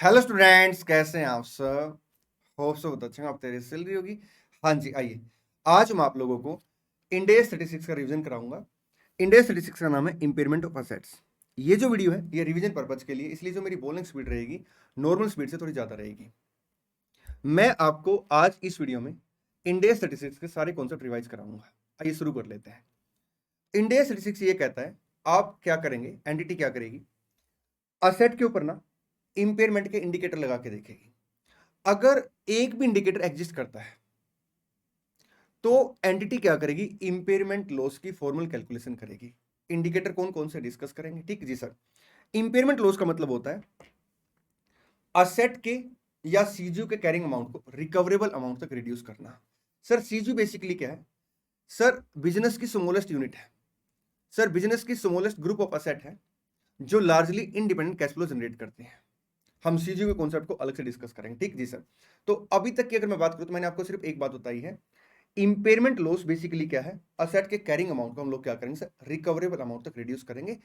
Hello students, कैसे हैं आप सब? होप सो बहुत अच्छे हैं। आप तेरे चल रही होगी। हाँ जी, आइए आज मैं आप लोगों को इंडेस 36 का रिवीजन कराऊंगा। इंडेस 36 का नाम है इम्पेयरमेंट ऑफ असेट्स। ये जो वीडियो है ये रिवीजन पर्पज के लिए, इसलिए जो मेरी बोलिंग स्पीड रहेगी नॉर्मल स्पीड से थोड़ी ज्यादा रहेगी। मैं आपको आज इस वीडियो में इंडेस 36 के सारे कॉन्सेप्ट रिवाइज कराऊंगा। आइए शुरू कर लेते हैं। इंडेस 36 ये कहता है आप क्या करेंगे, एनडीटी क्या करेगी, असेट के ऊपर ना इंपेयरमेंट के इंडिकेटर लगा के देखेगी। अगर एक भी इंडिकेटर एग्जिस्ट करता है तो एंटिटी क्या करेगी, इंपेयरमेंट लॉस की फॉर्मल कैलकुलेशन करेगी। इंडिकेटर कौन कौन से डिस्कस करेंगे, ठीक जी सर। इंपेयरमेंट लॉस का मतलब होता है असेट के या सीजू के कैरिंग अमाउंट को रिकवरेबल अमाउंट तक रिड्यूस करना। सर सीजू बेसिकली क्या है? सर बिजनेस की स्मॉलेस्ट यूनिट है। सर बिजनेस की स्मॉलेस्ट ग्रुप ऑफ असेट है जो largely independent cash flow generate करते हैं। हम सीजू के कॉन्सेप्ट को अलग से डिस्कस करेंगे, ठीक जी सर। तो अभी तक की अगर मैं बात करूं तो मैंने आपको सिर्फ एक बात बताई है, इंपेयरमेंट लॉस बेसिकली क्या है, असेट के कैरिंग अमाउंट को हम लोग क्या करेंगे सर, रिकवरेबल अमाउंट तक रिड्यूस करेंगे।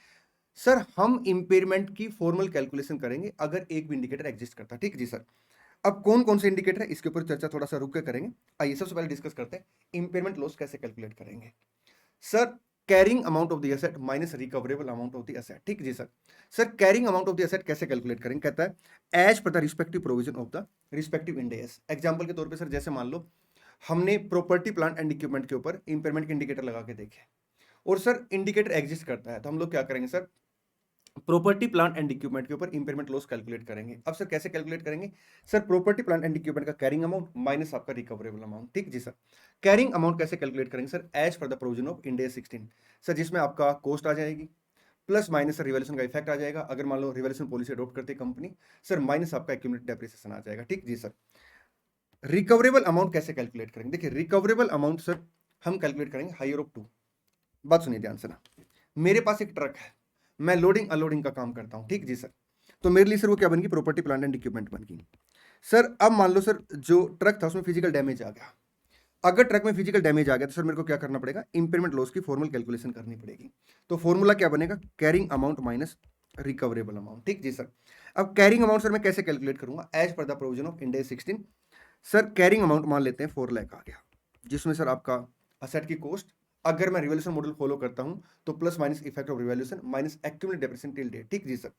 सर हम इंपेयरमेंट की फॉर्मल कैलकुलेशन करेंगे अगर एक भी इंडिकेटर एग्जिस्ट करता है, ठीक जी सर। अब कौन कौन से इंडिकेटर है इसके ऊपर चर्चा थोड़ा सा रुक के करेंगे। आइए सबसे पहले डिस्कस करते हैं इंपेयरमेंट लॉस कैसे कैलकुलेट करेंगे। Sir carrying amount of the asset minus recoverable amount of the asset, ठीक जी sir. Sir carrying amount of the asset कैसे कैलकुलेट करेंगे, कहता है as per the respective provision of the respective Ind AS. Example के तौर पे sir जैसे मान लो हमने प्रॉपर्टी प्लांट एंड इक्विपमेंट के ऊपर इंपेयरमेंट के इंडिकेटर लगा के देखे और सर इंडिकेटर एग्जिस्ट करता है तो हम लोग क्या करेंगे sir, property plant and equipment के ऊपर इंपेयरमेंट लॉस कैलकुलेट करेंगे। अब सर कैसे कैलकुलेट करेंगे, sir property plant and equipment का कैरिंग अमाउंट माइनस आपका रिकवरेबल अमाउंट, ठीक जी सर। कैरिंग अमाउंट कैसे कैलकुलेट करेंगे sir, as per the provision of Ind AS 16। Sir जिसमें आपका कॉस्ट आ जाएगी प्लस माइनस सर रिवैल्यूएशन का इफेक्ट आ जाएगा। अगर मान लो रिवैल्यूएशन पॉलिसी अडॉप्ट करती है कंपनी, सर माइनस आपका एक्यूमुलेटेड डेप्रिसिएशन आ जाएगा, ठीक जी सर। रिकवरेबल अमाउंट कैसे कैलकुलेट करेंगे, देखिए रिकवरेबल अमाउंट सर हम कैलकुलेट करेंगे हायर ऑफ 2। बात सुनिए ध्यान से ना, मेरे पास एक ट्रक है, मैं लोडिंग अनलोडिंग का काम करता हूं, ठीक जी सर। तो मेरे लिए सर वो क्या बन गई, प्रॉपर्टी प्लांट एंड इक्विपमेंट बन गई। सर अब मान लो सर जो ट्रक था उसमें फिजिकल डैमेज आ गया। अगर ट्रक में फिजिकल डैमेज आ गया तो सर मेरे को क्या करना पड़ेगा, इंपेयरमेंट लॉस की फॉर्मल कैलकुलेशन करनी पड़ेगी। तो फॉर्मूला क्या बनेगा, carrying amount minus recoverable amount, ठीक जी सर। अब कैरिंग अमाउंट सर मैं कैसे कैलकुलेट करूंगा, as per the provision of Ind AS 16। Sir carrying amount मान लेते हैं 4 लाख आ गया, जिसमें सर आपका असेट की कॉस्ट, अगर मैं रिवैल्यूएशन मॉडल फॉलो करता हूं तो plus minus effect of revaluation minus accumulated depreciation till date, ठीक जी सर।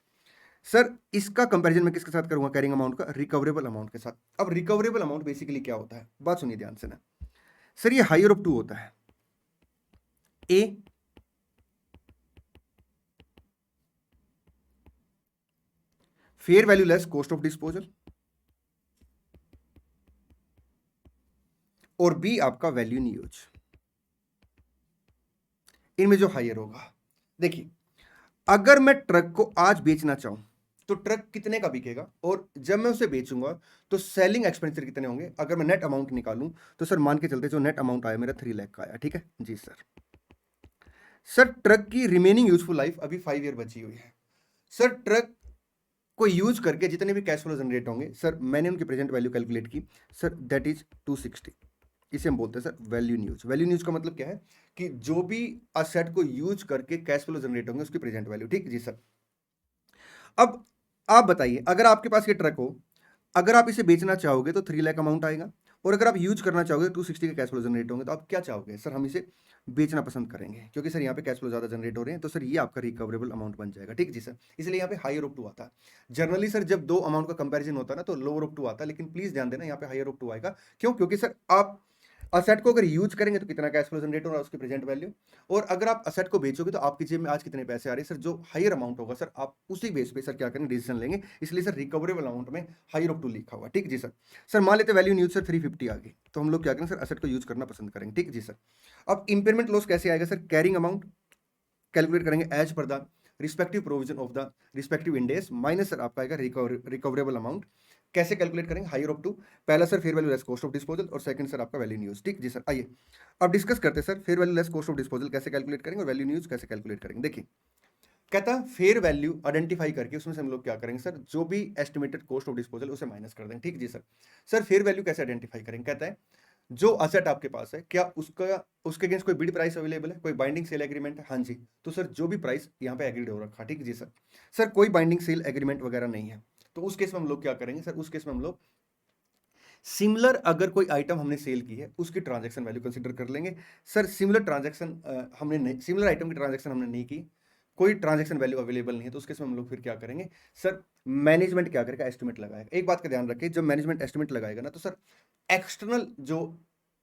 सर इसका कंपैरिजन मैं किसके साथ करूंगा, कैरिंग अमाउंट का रिकवरेबल अमाउंट के साथ। अब रिकवरेबल अमाउंट बेसिकली क्या होता है, बात सुनिए ध्यान से ना। सर ये हायर ऑफ 2 होता है, a fair value less cost of disposal और बी आपका वैल्यू इन यूज। इनमें जो हायर होगा, देखिए अगर मैं ट्रक को आज बेचना चाहूं तो ट्रक कितने का बिकेगा और जब मैं उसे बेचूंगा तो सेलिंग एक्सपेंडिचर कितने होंगे। अगर मैं नेट अमाउंट निकालूं तो सर मान के चलते जो नेट अमाउंट आया मेरा 3 लाख का आया, ठीक है जी सर। सर ट्रक की रिमेनिंग यूजफुल लाइफ अभी 5 ईयर बची हुई है। सर ट्रक को यूज करके जितने भी कैश फ्लो जनरेट होंगे सर मैंने उनकी प्रेजेंट वैल्यू कैलकुलेट की सर, दैट इज 260। इसे हम बोलते हैं sir value in use. Value in use का मतलब क्या है कि जो भी असेट को यूज करके कैश फ्लो जनरेट होंगे उसकी प्रेजेंट वैल्यू, ठीक जी सर। अब आप बताइए अगर आपके पास ये ट्रक हो, अगर आप इसे बेचना चाहोगे तो 3 लाख अमाउंट आएगा और अगर आप यूज करना चाहोगे 260 के कैश फ्लो जनरेट होंगे, तो आप क्या चाहोगे सर, हम इसे बेचना पसंद करेंगे क्योंकि सर यहाँ पे कैश फ्लो ज्यादा जनरेट हो रहे हैं, तो सर ये आपका रिकवरेबल अमाउंट बन जाएगा, ठीक जी सर। इसलिए यहाँ पे हायर ऑफ 2 आता है। जनरली सर जब दो अमाउंट का कंपैरिजन होता है ना तो लोअर ऑफ 2 आता है, लेकिन प्लीज ध्यान देना यहाँ पे हायर ऑफ 2 आएगा। क्यों, क्योंकि सर आप असेट को अगर यूज करेंगे तो कितना कैश फ्लो जनरेट हो रहा है उसकी प्रेजेंट वैल्यू, और अगर आप असेट को बेचोगे तो आपकी जेब में आज कितने पैसे आ रहे हैं सर, जो हायर अमाउंट होगा सर आप उसी बेस पे सर क्या करेंगे, डिसीजन लेंगे। इसलिए सर रिकवरेबल अमाउंट में हायर ऑफ 2 लिखा हुआ, ठीक जी सर। सर मान लेते वैल्यू न्यूज सर 350 आ गई तो हम लोग क्या करेंगे सर, असेट को यूज करना पसंद करेंगे, ठीक जी सर। अब इंपेयरमेंट लॉस कैसे आएगा सर, कैरिंग अमाउंट कैलकुलेट करेंगे as per the respective provision of the respective Ind AS minus sir आपका आएगा रिकवरेबल अमाउंट। कैसे कैलकुलेट करेंगे, हायर ऑफ 2। पहला sir fair value less cost of disposal और सेकंड सर आपका वैल्यू न्यूज, ठीक जी सर। आइए अब डिस्कस करते हैं sir fair value less cost of disposal कैसे कैलकुलेट करेंगे और वैल्यू न्यूज कैसे कैलकुलेट करेंगे। देखिए कहता है फेयर वैल्यू आइडेंटिफाई करके उसमें से हम लोग क्या करेंगे सर, जो भी एस्टिमेटेड कॉस्ट ऑफ डिस्पोजल उसे माइनस कर देंगे, ठीक जी सर। सर फेयर वैल्यू कैसे आइडेंटिफाई करेंगे, कहता है जो असेट आपके पास है क्या उसका उसके अगेंस्ट कोई बिड प्राइस अवेलेबल है, कोई बाइंडिंग सेल एग्रीमेंट है, हाँ जी। तो सर जो भी प्राइस यहाँ पे एग्रीड हो रखा, ठीक जी सर। सर कोई बाइंडिंग सेल एग्रीमेंट वगैरह नहीं है तो उस केस में हम लोग क्या करेंगे सर, उस केस में हम लोग सिमिलर अगर कोई आइटम हमने सेल की है उसकी ट्रांजैक्शन वैल्यू कंसीडर कर लेंगे। सर सिमिलर ट्रांजैक्शन हमने नहीं, सिमिलर आइटम की ट्रांजैक्शन हमने नहीं की, कोई ट्रांजैक्शन वैल्यू अवेलेबल नहीं है, तो उस केस में हम लोग फिर क्या करेंगे सर, मैनेजमेंट क्या करेगा, एस्टिमेट लगाएगा। एक बात का ध्यान रखिए, जब मैनेजमेंट एस्टिमेट लगाएगा ना तो सर एक्सटर्नल जो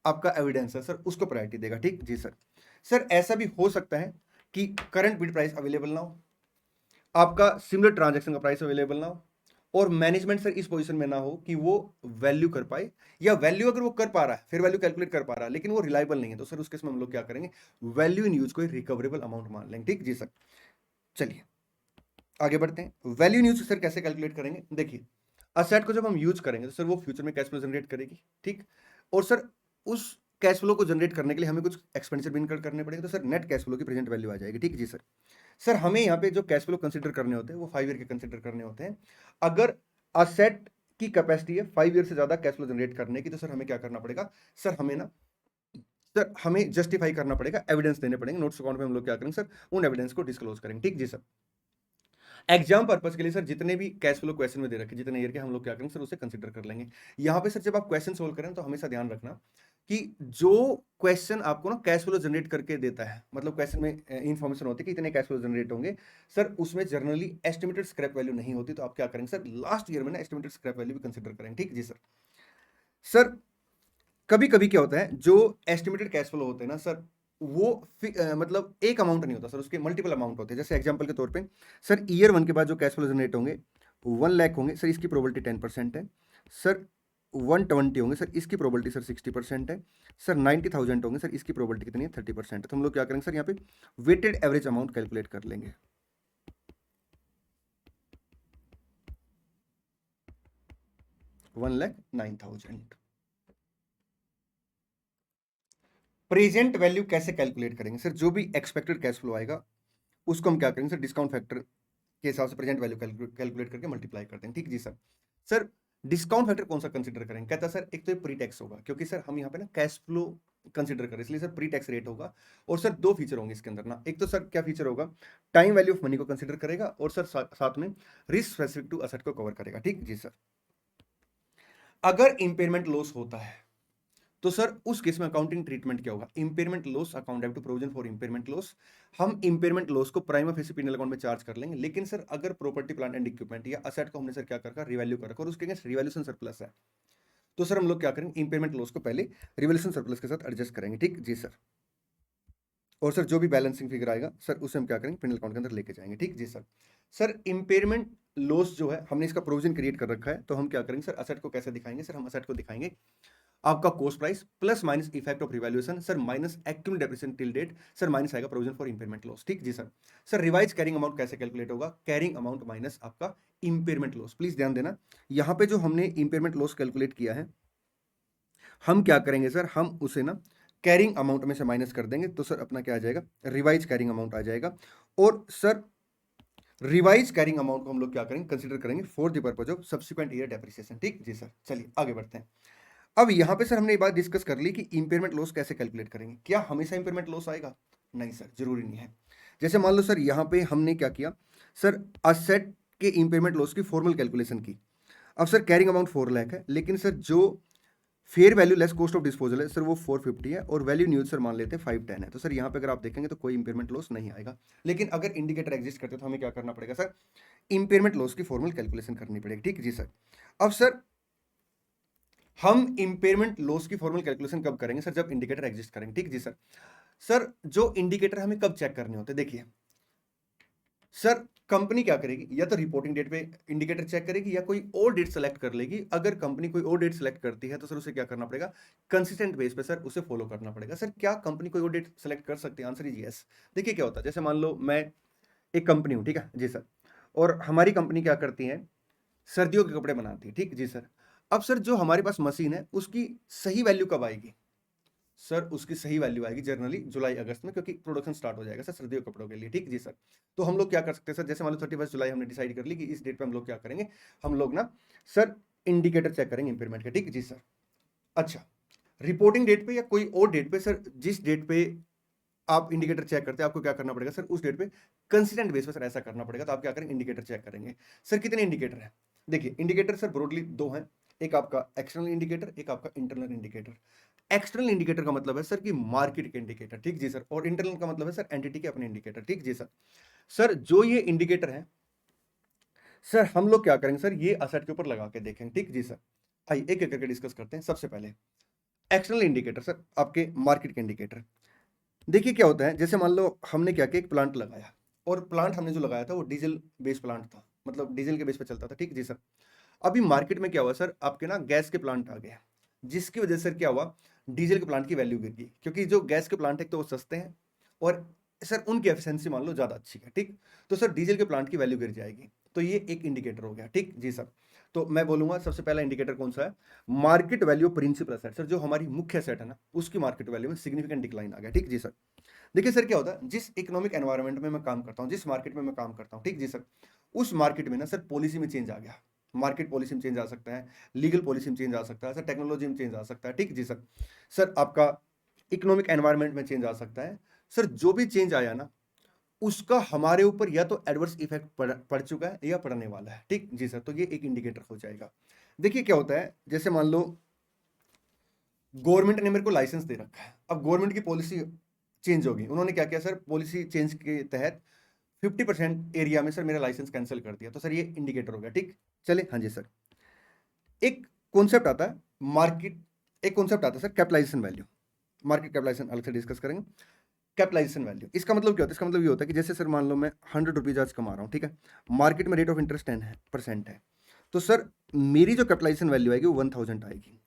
आपका एविडेंस है सर उसको प्रायोरिटी देगा। ठीक जी सर। सर ऐसा भी हो सकता है कि करंट बिड प्राइस अवेलेबल ना हो, आपका सिमिलर ट्रांजैक्शन का प्राइस अवेलेबल ना हो, और मैनेजमेंट सर इस पोजीशन में ना हो कि वो वैल्यू कर पाए, या वैल्यू अगर वो कर पा रहा है, फिर वैल्यू कैलकुलेट कर पा रहा है, लेकिन वो रिलायबल नहीं है, तो सर उस केस में हम लोग क्या करेंगे, वैल्यू इन यूज को रिकवरेबल अमाउंट मान लेंगे। ठीक जी सर। चलिए आगे बढ़ते हैं। वैल्यू इन यूज सर कैसे कैलकुलेट करेंगे, देखिए असेट को जब हम यूज करेंगे तो सर वो फ्यूचर में कैश फ्लो जनरेट करेगी। ठीक, और सर उस कैश फ्लो को जनरेट करने के लिए हमें कुछ एक्सपेंडिचर भी इनकर करने पड़ेंगे, तो सर नेट कैश फ्लो की प्रेजेंट वैल्यू आ जाएगी। ठीक जी सर। सर हमें यहाँ पे जो कैश फ्लो कंसिडर करने होते हैं वो 5 ईयर के कंसिडर करने होते हैं। अगर असेट की कैपेसिटी है 5 ईयर से ज्यादा कैश फ्लो जनरेट करने की, तो सर हमें क्या करना पड़ेगा, सर हमें ना, सर हमें जस्टिफाई करना पड़ेगा, एविडेंस देने पड़ेंगे। नोट्स अकाउंट में हम लोग क्या करेंगे सर, उन एविडेंस को डिस्क्लोज करेंगे। ठीक जी सर। एग्जाम पर्पस के लिए सर जितने भी कैश फ्लो क्वेश्चन में दे रखे, जितने ईयर के, हम लोग क्या करेंगे सर उसे कंसीडर कर लेंगे। यहाँ पे सर जब आप क्वेश्चन सोल्व करें तो हमेशा ध्यान रखना कि जो क्वेश्चन आपको ना कैश फ्लो जनरेट करके देता है, मतलब क्वेश्चन में इंफॉर्मेशन होती है कि इतने कैश फ्लो जनरेट होंगे, सर उसमें जनरली एस्टिमेटेड स्क्रैप वैल्यू नहीं होती, तो आप क्या करेंगे सर, लास्ट ईयर में ना एस्टिमेटेड स्क्रैप वैल्यू भी कंसीडर करेंगे। ठीक जी सर। सर कभी कभी क्या होता है, जो एस्टिमेटेड कैश फ्लो होते हैं ना सर, वो मतलब एक अमाउंट नहीं होता सर, उसके मल्टीपल अमाउंट होते हैं। जैसे एग्जांपल के तौर पे सर ईयर 1 के बाद जो कैश फ्लो जनरेट होंगे 1 लाख होंगे सर, इसकी प्रोबेबिलिटी 10% है। सर 120 होंगे सर, इसकी प्रोबेबिलिटी सर 60% है। सर 90,000 होंगे सर, इसकी प्रोबेबिलिटी कितनी है, 30% है। तो हम लोग क्या करेंगे सर, यहाँ पे वेटेड एवरेज अमाउंट कैलकुलेट कर लेंगे। 1,09,000। प्रेजेंट वैल्यू कैसे कैलकुलेट करेंगे सर, जो भी एक्सपेक्टेड कैश फ्लो आएगा उसको हम क्या करेंगे सर, डिस्काउंट फैक्टर के हिसाब से प्रेजेंट वैल्यू कैलकुलेट करके मल्टीप्लाई करते हैं। ठीक जी सर। सर डिस्काउंट फैक्टर कौन सा कंसीडर करेंगे, कहता है सर एक तो प्री टैक्स होगा, क्योंकि सर हम यहाँ पे ना कैश फ्लो कंसीडर करें, इसलिए सर प्री टैक्स रेट होगा। और सर दो फीचर होंगे इसके अंदर ना, एक तो सर क्या फीचर होगा, टाइम वैल्यू ऑफ मनी को कंसीडर करेगा, और सर साथ में रिस्क स्पेसिफिक टू असेट को कवर करेगा। ठीक जी सर। अगर इंपेयरमेंट लॉस होता है तो सर उस केस में अकाउंटिंग ट्रीटमेंट क्या होगा, impairment loss account have to provision for impairment loss. हम इंपेयरमेंट लॉस को प्राइमा फेसी पीनल अकाउंट में चार्ज कर लेंगे, लेकिन सर अगर प्रॉपर्टी प्लांट एंड इक्विपमेंट या असेट को हमने सर क्या कर रिवैल्यू कर रखा और उसके अगेंस्ट रिवैल्यूएशन सरप्लस है, तो सर हम लोग क्या करेंगे, इंपेयरमेंट लॉस को पहले रिवैल्यूएशन सरप्लस के साथ एडजस्ट करेंगे। ठीक जी सर। और सर जो भी बैलेंसिंग फिगर आएगा सर उसे हम क्या करेंगे, पिनल अकाउंट के अंदर लेके जाएंगे। ठीक जी सर। सर इंपेयरमेंट लॉस जो है हमने इसका प्रोविजन क्रिएट कर रखा है, तो हम क्या करेंगे सर, असेट को कैसे दिखाएंगे सर, हम असेट को दिखाएंगे आपका cost price plus minus effect of revaluation sir minus accumulated depreciation till date sir minus आएगा प्रोविजन फॉर इंपेयरमेंट लॉस। ठीक जी sir. Sir revise carrying amount कैसे कैलकुलेट होगा, कैरिंग अमाउंट माइनस आपका इंपेयरमेंट लॉस। प्लीज ध्यान देना, यहां पे जो हमने इंपेयरमेंट लॉस कैलकुलेट किया है, हम क्या करेंगे सर, हम उसे ना कैरिंग अमाउंट में से माइनस कर देंगे, तो सर अपना क्या आ जाएगा, रिवाइज कैरिंग अमाउंट आ जाएगा। और सर रिवाइज कैरिंग अमाउंट को हम लोग क्या करेंगे, कंसीडर करेंगे for the purpose of subsequent year depreciation. ठीक जी सर। चलिए आगे बढ़ते हैं। अब यहां पे सर हमने ये बात डिस्कस कर ली कि इंपेयरमेंट लॉस कैसे कैलकुलेट करेंगे। क्या हमेशा इंपेयरमेंट लॉस आएगा, नहीं सर, जरूरी नहीं है। जैसे मान लो सर यहां पे हमने क्या किया सर, असेट के इंपेयरमेंट लॉस की फॉर्मल कैलकुलेशन की। अब सर कैरिंग अमाउंट 4 लाख है, लेकिन सर जो fair value less cost of disposal है सर वो 450 है, और वैल्यू न्यूज सर मान लेते हैं 510 है, तो सर यहाँ पे अगर आप देखेंगे तो कोई इंपेयरमेंट लॉस नहीं आएगा। लेकिन अगर इंडिकेटर एग्जिस्ट करते तो हमें क्या करना पड़ेगा सर, इंपेयरमेंट लॉस की फॉर्मल कैलकुलेशन करनी पड़ेगी। ठीक जी सर। अब सर हम इंपेयरमेंट लॉस की फॉर्मल कैलकुलेशन कब करेंगे सर, जब इंडिकेटर एग्जिस्ट करेंगे। ठीक जी सर। सर जो इंडिकेटर हमें कब चेक करने होते हैं, देखिए सर कंपनी क्या करेगी, या तो रिपोर्टिंग डेट पे इंडिकेटर चेक करेगी या कोई और डेट सेलेक्ट कर लेगी। अगर कंपनी कोई और डेट सेलेक्ट करती है तो सर उसे क्या करना पड़ेगा, कंसिस्टेंट बेस पे सर उसे फॉलो करना पड़ेगा। सर क्या कंपनी कोई और डेट सेलेक्ट कर सकती है, आंसर इज यस। देखिए क्या होता है, जैसे मान लो मैं एक कंपनी हूँ, ठीक है जी सर, और हमारी कंपनी क्या करती है, सर्दियों के कपड़े बनाती है। ठीक जी सर। अब सर जो हमारे पास मशीन है उसकी सही वैल्यू कब आएगी, सर उसकी सही वैल्यू आएगी जनरली जुलाई अगस्त में, क्योंकि प्रोडक्शन स्टार्ट हो जाएगा सर सर्दियों के कपड़ों के लिए। ठीक जी सर। तो हम लोग क्या कर सकते हैं सर, जैसे मान लो 31 जुलाई हमने डिसाइड कर ली कि इस डेट पे हम लोग क्या करेंगे, हम लोग ना सर इंडिकेटर चेक करेंगे इंपेयरमेंट के। ठीक जी सर। अच्छा, रिपोर्टिंग डेट पे या कोई और डेट पे सर, जिस डेट पे आप इंडिकेटर चेक करते हैं आपको क्या करना पड़ेगा सर, उस डेट पे कंसिस्टेंट बेस पर सर ऐसा करना पड़ेगा। तो आप क्या करेंगे, इंडिकेटर चेक करेंगे। सर कितने इंडिकेटर हैं? देखिए इंडिकेटर सर ब्रॉडली दो हैं, एक आपका एक्सटर्नल इंडिकेटर, एक आपका इंटरनल इंडिकेटर। एक्सटर्नल इंडिकेटर का मतलब है सर कि मार्केट के इंडिकेटर, ठीक जी सर, और इंटरनल का मतलब है सर एंटिटी के अपने इंडिकेटर, ठीक जी सर। सर जो ये इंडिकेटर है सर, हम लोग क्या करेंगे सर, ये असेट के ऊपर लगा के देखेंगे, ठीक जी सर। आइए एक एक करके डिस्कस करते हैं। सबसे पहले एक्सटर्नल इंडिकेटर सर, आपके मार्केट के इंडिकेटर। देखिए क्या होता है, जैसे मान लो हमने क्या किया, एक प्लांट लगाया, और प्लांट हमने जो लगाया था वो डीजल बेस प्लांट था, मतलब डीजल के बेस पे चलता था, ठीक जी सर। अभी मार्केट में क्या हुआ सर, आपके ना गैस के प्लांट आ गए, जिसकी वजह से क्या हुआ, डीजल के प्लांट की वैल्यू गिर गई, क्योंकि जो गैस के प्लांट है तो वो सस्ते हैं, और सर उनकी एफिशिएंसी मान लो ज़्यादा अच्छी है, ठीक। तो सर डीजल के प्लांट की वैल्यू गिर जाएगी, तो ये एक इंडिकेटर हो गया, ठीक जी सर। तो मैं बोलूंगा सबसे पहला इंडिकेटर कौन सा है, market value principal asset sir, जो हमारी मुख्य एसेट है ना, उसकी मार्केट वैल्यू में सिग्निफिकेंट डिक्लाइन आ गया, ठीक जी सर। देखिए सर क्या होता है, जिस इकोनॉमिक एनवायरनमेंट में मैं काम करता हूँ, जिस मार्केट में मैं काम करता हूँ, ठीक जी सर, उस मार्केट में ना सर पॉलिसी में चेंज आ गया, मार्केट पॉलिसी में चेंज आ सकता है, लीगल पॉलिसी में चेंज आ सकता है सर, टेक्नोलॉजी में चेंज आ सकता है, ठीक जी सर। सर आपका इकोनॉमिक एनवायरनमेंट में चेंज आ सकता है सर, जो भी चेंज आया ना, उसका हमारे ऊपर या तो एडवर्स इफेक्ट पड़ चुका है या पड़ने वाला है, ठीक जी सर। तो ये एक इंडिकेटर हो जाएगा। देखिए क्या होता है, जैसे मान लो गवर्नमेंट ने मेरे को लाइसेंस दे रखा है, अब गवर्नमेंट की पॉलिसी चेंज होगी, उन्होंने क्या किया सर, पॉलिसी चेंज के तहत 50% एरिया में सर मेरा लाइसेंस कैंसिल कर दिया, तो सर ये इंडिकेटर हो गया, ठीक। चले, हाँ जी सर। एक कॉन्सेप्ट आता है मार्केट, एक कॉन्सेप्ट आता है sir capitalization value. Market capitalization अलग से डिस्कस करेंगे। कैपिटलाइजेशन वैल्यू, इसका मतलब क्या होता है, इसका मतलब ये होता है कि जैसे सर मान लो मैं 100 रुपीज आज कमा रहा हूँ, ठीक है, मार्केट में रेट ऑफ इंटरेस्ट 10% है, तो सर मेरी जो कैपिटलाइजेशन वैल्यू आएगी वो 1000 आएगी।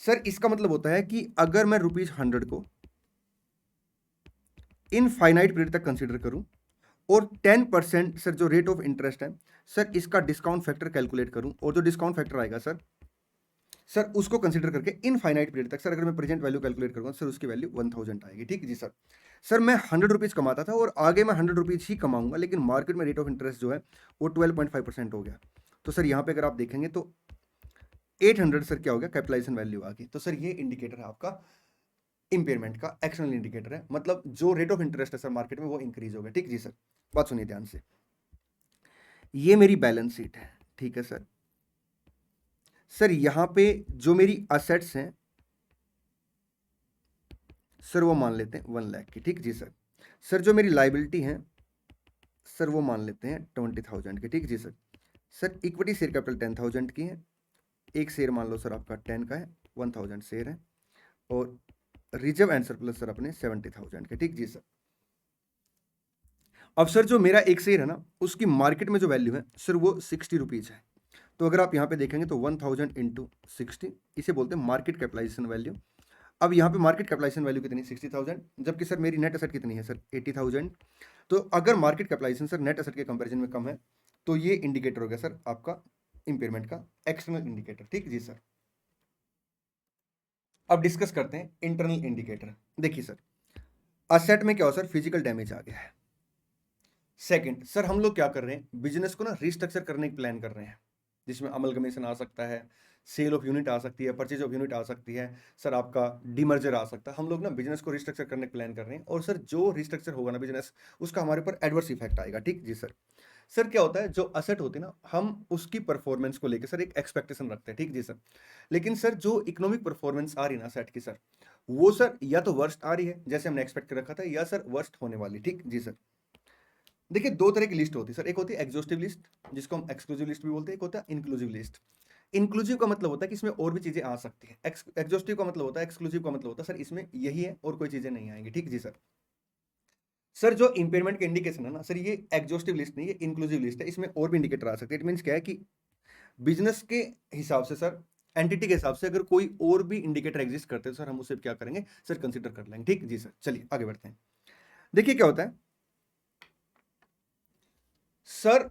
सर इसका मतलब होता है कि अगर मैं ₹100 को इनफाइनाइट पीरियड तक कंसीडर करूं, और 10% सर जो रेट ऑफ इंटरेस्ट है सर, इसका डिस्काउंट फैक्टर कैलकुलेट करूं, और जो डिस्काउंट फैक्टर आएगा सर, सर उसको कंसीडर करके इनफाइनाइट पीरियड तक सर अगर मैं प्रेजेंट वैल्यू कैलकुलेट करूंगा सर, उसकी वैल्यू 1000 आएगी, ठीक जी सर। सर मैं 100 रुपीज कमाता था और आगे मैं 100 रुपीज ही कमाऊंगा, लेकिन मार्केट में रेट ऑफ इंटरेस्ट जो है वो 12.5% हो गया, तो सर यहाँ पे अगर आप देखेंगे तो 800 सर क्या हो गया, कैपिटलाइजेशन वैल्यू आ गई। तो सर ये इंडिकेटर है आपका इंपेयरमेंट का, एक्सटर्नल इंडिकेटर है, मतलब जो रेट ऑफ इंटरेस्ट है सर मार्केट में वो इंक्रीज हो गया, ठीक जी सर। बात सुनिए ध्यान से, ये मेरी बैलेंस शीट है, ठीक है सर। सर यहां पे जो मेरी असेट्स हैं सर, वो मान लेते हैं 1 लाख की, ठीक जी सर। सर जो मेरी लाइबिलिटी है सर, वो मान लेते हैं 20,000 की, ठीक जी sir. Sir equity share capital 10,000 की है, एक शेयर मान लो सर आपका 10 का है, 1000 शेयर है, और रिजर्व एंड सरप्लस सर अपने 70,000 के, ठीक जी सर। अब सर जो मेरा एक शेयर है ना, उसकी मार्केट में जो वैल्यू है सर वो 60 रुपीज़ है। तो अगर आप यहाँ पे देखेंगे तो 1000 इंटू 60, इसे बोलते हैं मार्केट कैपिटलाइजेशन वैल्यू। अब यहाँ पे मार्केट कैपिटलाइजेशन वैल्यू कितनी, 60,000, जबकि सर मेरी नेट एसेट कितनी है सर, 80,000। तो अगर market capitalization sir net asset के कंपैरिजन में कम है, तो ये इंडिकेटर हो गया सर आपका इंपेयरमेंट का एक्सटर्नल इंडिकेटर, ठीक जी सर। अब डिस्कस करते हैं इंटरनल इंडिकेटर। देखिए सर, असेट में क्या हो सर, फिजिकल डैमेज आ गया है। सेकंड सर, हम लोग क्या कर रहे हैं, बिजनेस को ना रिस्ट्रक्चर करने की प्लान कर रहे हैं, जिसमें अमलगमेशन आ सकता है, सेल ऑफ यूनिट आ सकती है, परचेज ऑफ यूनिट आ सकती है, सर आपका डीमर्जर आ सकता है। हम लोग ना बिजनेस को रिस्ट्रक्चर करने की प्लान कर रहे हैं, और सर जो रिस्ट्रक्चर होगा ना बिजनेस, उसका हमारे ऊपर एडवर्स इफेक्ट आएगा, ठीक जी सर। सर क्या होता है, जो असेट होती है ना, हम उसकी परफॉर्मेंस को लेकर सर एक एक्सपेक्टेशन रखते हैं, ठीक जी सर। लेकिन सर जो इकोनॉमिक परफॉर्मेंस आ रही है ना सेट की सर, वो सर या तो वर्स्ट आ रही है जैसे हमने एक्सपेक्ट कर रखा था, या सर वर्स्ट होने वाली, ठीक जी सर। देखिए दो तरह की लिस्ट होती है सर, एक होती है एग्जॉस्टिव लिस्ट, जिसको हम एक्सक्लूसिव लिस्ट भी बोलते हैं, एक होता है इंक्लूसिव लिस्ट। इंक्लूसिव का मतलब होता है कि इसमें और भी चीजें आ सकती है, एग्जॉस्टिव का मतलब होता है, एक्सक्लूसिव का मतलब होता है सर इसमें यही है और कोई चीजें नहीं आएंगी, ठीक जी सर। सर जो इंपेयरमेंट के इंडिकेशन है ना सर, ये एग्जॉस्टिव लिस्ट नहीं, ये इंक्लूसिव लिस्ट है, इसमें और भी इंडिकेटर आ सकते हैं। इट मीन्स क्या है कि बिजनेस के हिसाब से सर, एंटिटी के हिसाब से अगर कोई और भी इंडिकेटर एग्जिस्ट करते हैं सर, हम उसे क्या करेंगे सर, कंसिडर कर लेंगे, ठीक जी सर। चलिए आगे बढ़ते हैं। देखिए क्या होता है सर,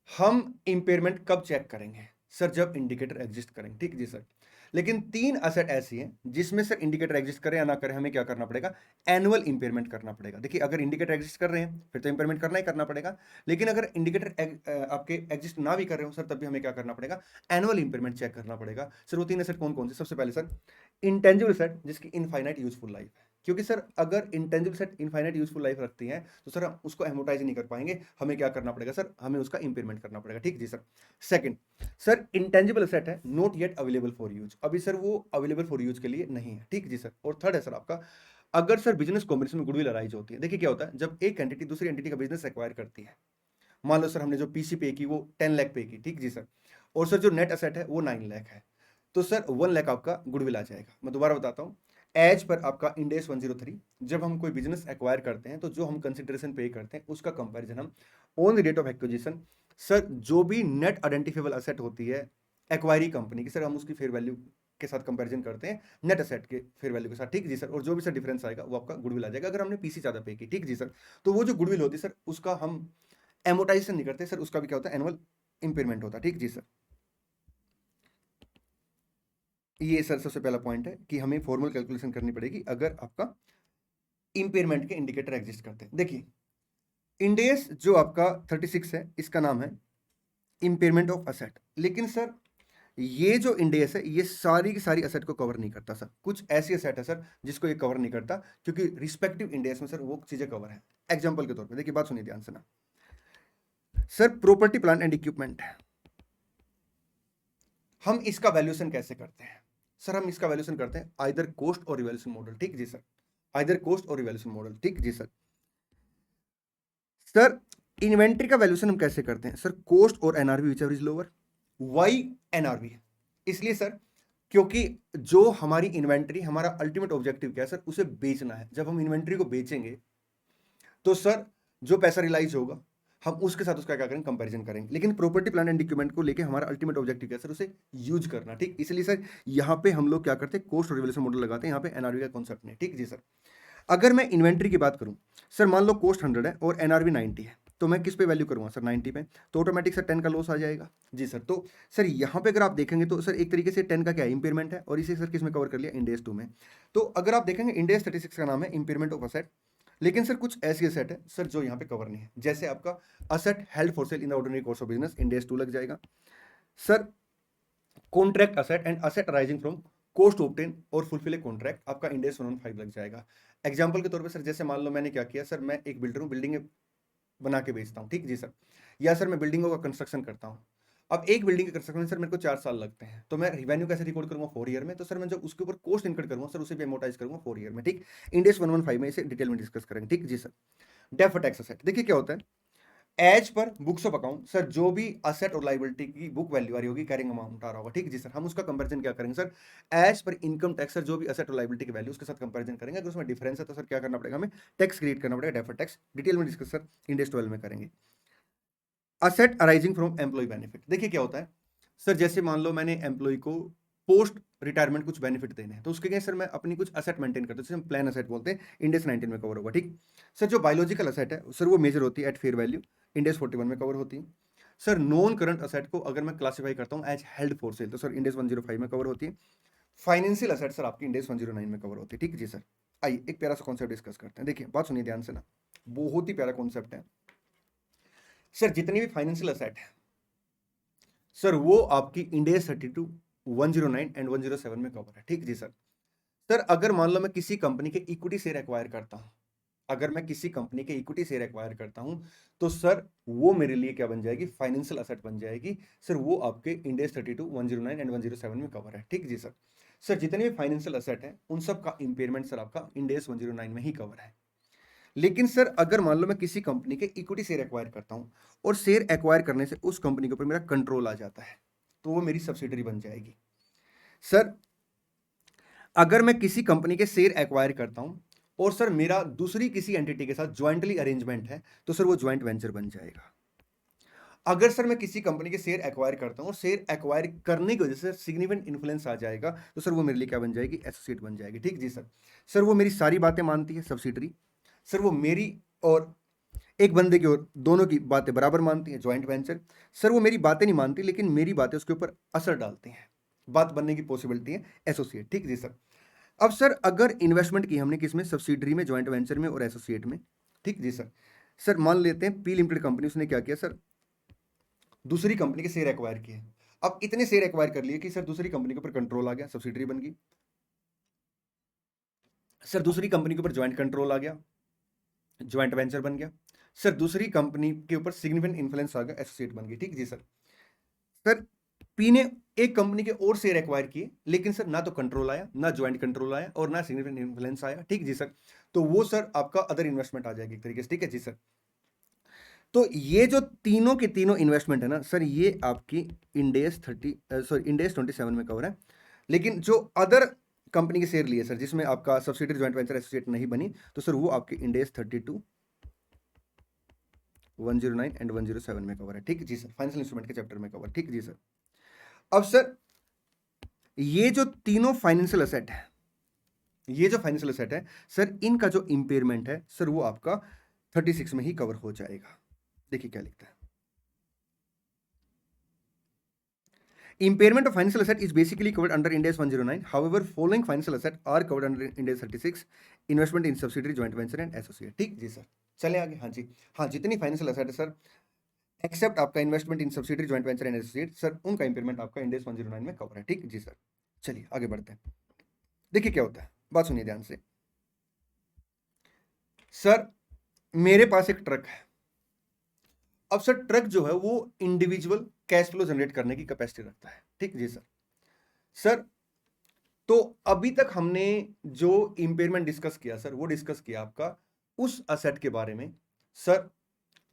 हम इंपेयरमेंट कब चेक करेंगे सर, जब इंडिकेटर एग्जिस्ट करेंगे, ठीक जी सर। लेकिन 3 असेट ऐसी हैं जिसमें सर इंडिकेटर एग्जिस्ट करे या ना करे, हमें क्या करना पड़ेगा, एनुअल इंपेयरमेंट करना पड़ेगा। देखिए अगर इंडिकेटर एग्जिस्ट कर रहे हैं फिर तो इंपेयरमेंट करना ही करना पड़ेगा, लेकिन अगर इंडिकेटर आपके एग्जिस्ट ना भी कर रहे हो सर, तब भी हमें क्या करना पड़ेगा, एनुअल इंपेयरमेंट चेक करना पड़ेगा। सर वो 3 असेट कौन कौन से, सबसे पहले सर इंटेंजिबल असेट जिसकी इनफाइनाइट यूजफुल लाइफ है, क्योंकि सर अगर intangible set infinite useful life रखती हैं तो सर हम उसको एमोटाइज नहीं कर पाएंगे, हमें क्या करना पड़ेगा सर, हमें उसका इंपेयरमेंट करना पड़ेगा। ठीक जी सर। सेकंड सर, इंटेंजिबल सेट है not yet available for use, अभी सर वो अवेलेबल फॉर यूज के लिए नहीं है। ठीक जी सर। और थर्ड है सर आपका, अगर सर बिजनेस कॉम्बिनेशन में गुडविल अराइज होती है, देखिए क्या होता है जब एक एंटिटी दूसरी एंटिटी का बिजनेस एक्वायर करती है, मान लो सर हमने जो पीसी पे की वो 10 लाख पे की, ठीक जी सर, और सर जो नेट असेट है वो 9 लाख है, तो सर 1 लाख आपका गुडविल आ जाएगा। मैं दोबारा बताता हूँ, एज पर आपका इंड AS 103 जब हम कोई बिजनेस एक्वायर करते हैं तो जो हम कंसिडरेशन पे करते हैं उसका कंपैरिजन हम on the date of acquisition, sir जो भी नेट आइडेंटिफाइबल असेट होती है एक्वायरी कंपनी की, सर हम उसकी फेयर वैल्यू के साथ कंपैरिजन करते हैं नेट असेट के फेयर वैल्यू के साथ। ठीक जी सर। और जो भी सर डिफरेंस आएगा वो आपका गुडविल आ जाएगा अगर हमने पीसी ज्यादा पे की। ठीक जी सर। तो वो जो गुडविल होती है सर उसका हम एमोटाइजेशन नहीं करते सर, उसका भी क्या होता है एनुअल इंपेयरमेंट होता है। ठीक जी सर। ये सर सबसे पहला पॉइंट है कि हमें फॉर्मल कैलकुलेशन करनी पड़ेगी अगर आपका इंपेयरमेंट के इंडिकेटर एग्जिस्ट करते हैं। देखिए इंड AS जो आपका 36 है इसका नाम है इंपेयरमेंट ऑफ असेट, लेकिन सर ये जो इंड AS है ये सारी की सारी असेट को कवर नहीं करता सर, कुछ ऐसी असेट है सर जिसको ये कवर नहीं करता क्योंकि रिस्पेक्टिव इंड AS में सर वो चीजें कवर है। एग्जांपल के तौर पे देखिए, बात सुनिए ध्यान से ना sir, property plant and equipment, हम इसका वैल्यूएशन कैसे करते हैं सर, हम इसका वैल्यूएशन करते हैं either cost or revaluation model. ठीक जी sir, either cost or revaluation model. ठीक जी सर। सर इन्वेंट्री का वैल्यूएशन हम कैसे करते हैं sir, cost or NRV whichever is lower, why NRV, इसलिए सर क्योंकि जो हमारी इन्वेंट्री, हमारा अल्टीमेट ऑब्जेक्टिव क्या है सर, उसे बेचना है। जब हम इन्वेंट्री को बेचेंगे तो सर जो पैसा रिलाइज होगा हम उसके साथ उसका क्या करेंगे, कंपैरिजन करेंगे। लेकिन प्रॉपर्टी प्लांट एंड इक्विपमेंट को लेके हमारा अल्टीमेट ऑब्जेक्टिव क्या है सर, उसे यूज करना। ठीक, इसलिए सर यहाँ पे हम लोग क्या करते हैं, कॉस्ट और रिवैल्यूएशन मॉडल लगाते हैं, यहाँ पे एनआरवी का कॉन्सेप्ट नहीं। ठीक जी सर। अगर मैं इन्वेंट्री की बात करूं सर, मान लो कॉस्ट 100 है और एनआरवी 90 है, तो मैं किस पे वैल्यू करूंगा सर, 90 पे, तो ऑटोमेटिक सर 10 का लॉस आ जाएगा। जी सर। तो सर यहाँ पे अगर आप देखेंगे तो सर एक तरीके से 10 का क्या है, इंपेयरमेंट है, और इसे सर किस में कवर कर लिया, इंड AS 2 में। तो अगर आप देखेंगे इंड AS 36 का नाम है इंपेयरमेंट ऑफ असेट, लेकिन सर कुछ ऐसी असेट है सर जो यहाँ पे कवर नहीं है, जैसे आपका asset held for sale in the ordinary course of business, Ind AS 2 लग जाएगा sir. Contract asset and asset arising from cost obtain or fulfil a contract, आपका इंड AS 115 लग जाएगा। एग्जांपल के तौर पे सर जैसे मान लो मैंने क्या किया सर, मैं एक बिल्डर हूँ, बिल्डिंग बना के बेचता हूँ। ठीक जी सर। या सर मैं बिल्डिंगों का कंस्ट्रक्शन करता हूँ। अब एक बिल्डिंग के कंस्ट्रक्शन में सर मेरे को 4 साल लगते हैं, तो मैं रिवेन्यू कैसे रिकॉर्ड करूंगा, 4 ईयर में। तो सर मैं जब उसके ऊपर कॉस्ट इनकट करूंगा सर, उसे भी एमोटाइज करूंगा 4 ईयर में। ठीक, इंड AS 115 में इसे डिटेल में डिस्कस करेंगे। ठीक जी सर। डेफर्ड टैक्स असेट, देखिए क्या होता है, एज पर बुक्स ऑफ अकाउंट सर जो भी असेट और लाइबिलिटी की बुक वैल्यू आ रही होगी, कैरिंग अमाउंट आ रहा होगा। ठीक जी सर। हम उसका कंपैरिजन क्या करेंगे sir, as per income tax sir जो भी असेट और लाइबिलिटी की वैल्यू उसके साथ कंपैरिजन करेंगे। अगर उसमें डिफरेंस है तो सर क्या करना पड़ेगा, हमें टैक्स क्रिएट करना पड़ेगा, डेफर्ड टैक्स। डिटेल में डिस्कस सर इंड AS 12 में करेंगे। Asset arising from employ benefit, देखिए क्या होता है सर, जैसे मान लो मैंने एम्प्लॉय को पोस्ट रिटायरमेंट कुछ बेनिफिट देने हैं, तो उसके लिए सर मैं अपनी कुछ असेट मेंटेन करता हूं, जिसे हम प्लान असेट बोलते हैं, इंड AS 19 में कवर होगा। ठीक सर। जो बायोलॉजिकल असेट है सर वो मेजर होती है at fair value, Ind AS 41 में कवर होती है सर। नॉन करंट असेट को अगर मैं क्लासीफाई करता हूं एज हेल्ड फॉर सेल, तो सर इंड AS 105 में कवर होती है। फाइनेंशियल असेट सर आपकी इंड AS 109 में कवर होती है। ठीक जी सर। आइए एक प्यारा सा कॉन्सेप्ट डिस्कस करते हैं। देखिए बात सुनिए ध्यान से ना, बहुत ही प्यारा कॉन्सेप्ट है सर। जितनी भी फाइनेंशियल असेट है सर वो आपकी इंड AS 32, 109 एंड 107 में कवर है। ठीक जी सर। सर अगर मान लो मैं किसी कंपनी के इक्विटी शेयर एक्वायर करता हूं, अगर मैं किसी कंपनी के इक्विटी शेयर एक्वायर करता हूं, तो सर वो मेरे लिए क्या बन जाएगी, फाइनेंशियल असेट बन जाएगी सर। वो आपके इंड AS 32, 109 एंड 107 में कवर है। ठीक जी सर। सर जितने भी फाइनेंशियल असेट है उन सब का इंपेयरमेंट सर आपका इंड AS 109 में ही कवर है। लेकिन सर अगर मान लो मैं किसी कंपनी के इक्विटी शेयर एक्वायर करता हूं और शेयर एक्वायर करने से उस कंपनी के ऊपर मेरा कंट्रोल आ जाता है, तो वो मेरी सब्सिडरी बन जाएगी सर। अगर मैं किसी कंपनी के शेयर एक्वायर करता हूं और सर मेरा दूसरी किसी एंटिटी के साथ ज्वाइंटली अरेंजमेंट है, तो सर वो ज्वाइंट वेंचर बन जाएगा। अगर सर मैं किसी कंपनी के शेयर एक्वायर करता हूं और शेयर एक्वायर करने की वजह से सिग्निफिकेंट इन्फ्लुएंस आ जाएगा, तो सर वो मेरे लिए क्या बन जाएगी, एसोसिएट बन जाएगी। ठीक जी सर। सर वो मेरी सारी बातें मानती है सब्सिडरी सर, वो मेरी और एक बंदे की और दोनों की बातें बराबर मानती है, ज्वाइंट वेंचर। सर वो मेरी बातें नहीं मानती लेकिन मेरी बातें उसके ऊपर असर डालती हैं, बात बनने की पॉसिबिलिटी है, एसोसिएट। ठीक जी सर। अब सर अगर इन्वेस्टमेंट की हमने किसमें, सब्सिडरी में, ज्वाइंट वेंचर में और एसोसिएट में। ठीक जी सर। सर मान लेते हैं पी लिमिटेड कंपनी, उसने क्या किया सर, दूसरी कंपनी के शेयर एक्वायर किए। अब इतने शेयर एक्वायर कर लिए कि सर दूसरी कंपनी के ऊपर कंट्रोल आ गया, सब्सिडरी बन गई सर दूसरी कंपनी के ऊपर ज्वाइंट कंट्रोल आ गया, ज्वाइंट वेंचर बन गया। सर दूसरी कंपनी के ऊपर सिग्निफिकेंट इन्फ्लुएंस आ गया, एसोसिएट बन गई। ठीक जी सर। सर पी ने एक कंपनी के और शेयर एक्वायर किए, लेकिन सर ना तो कंट्रोल आया, ना ज्वाइंट कंट्रोल आया, और ना सिग्निफिकेंट इन्फ्लुएंस आया। ठीक जी सर। तो वो सर आपका अदर इन्वेस्टमेंट आ जाएगी एक तरीके से। ठीक है जी सर। तो ये जो तीनों के तीनों इन्वेस्टमेंट है ना सर, ये आपकी इंडेस 27 में कवर है। लेकिन जो अदर कंपनी के शेयर लिए सर, जिसमें आपका सब्सिडरी ज्वाइंट वेंचर एसोसिएट नहीं बनी, तो सर वो आपके इंडेस 32, 109 एंड 107 में कवर है। ठीक जी सर। फाइनेंशियल इंस्ट्रूमेंट के चैप्टर में कवर। ठीक जी सर। अब सर ये जो तीनों फाइनेंशियल एसेट है, ये जो फाइनेंशियल एसेट है सर, इनका जो इंपेयरमेंट है सर, वो आपका 36 में ही कवर हो जाएगा। देखिए क्या लिखता है। Impairment of financial asset is basically covered under Ind AS 109. However, following financial asset are covered under Ind AS 36. Investment in subsidiary, joint venture and associate. ठीक जी सर। चले आगे। हाँ जी। हाँ, जितनी फाइनेंशियल एसेट है सर, एक्सेप्ट आपका investment in subsidiary, joint venture and associate, sir उनका इंपेयरमेंट आपका इंड AS 109 में कवर है। ठीक जी सर। चलिए आगे बढ़ते हैं। देखिए क्या होता है, बात सुनिए ध्यान से। सर मेरे पास एक ट्रक है। अब सर ट्रक जो है वो इंडिविजुअल कैश फ्लो जनरेट करने की कैपेसिटी रखता है। ठीक जी सर। सर तो अभी तक हमने जो इंपेयरमेंट डिस्कस किया सर, वो डिस्कस किया आपका उस असेट के बारे में सर,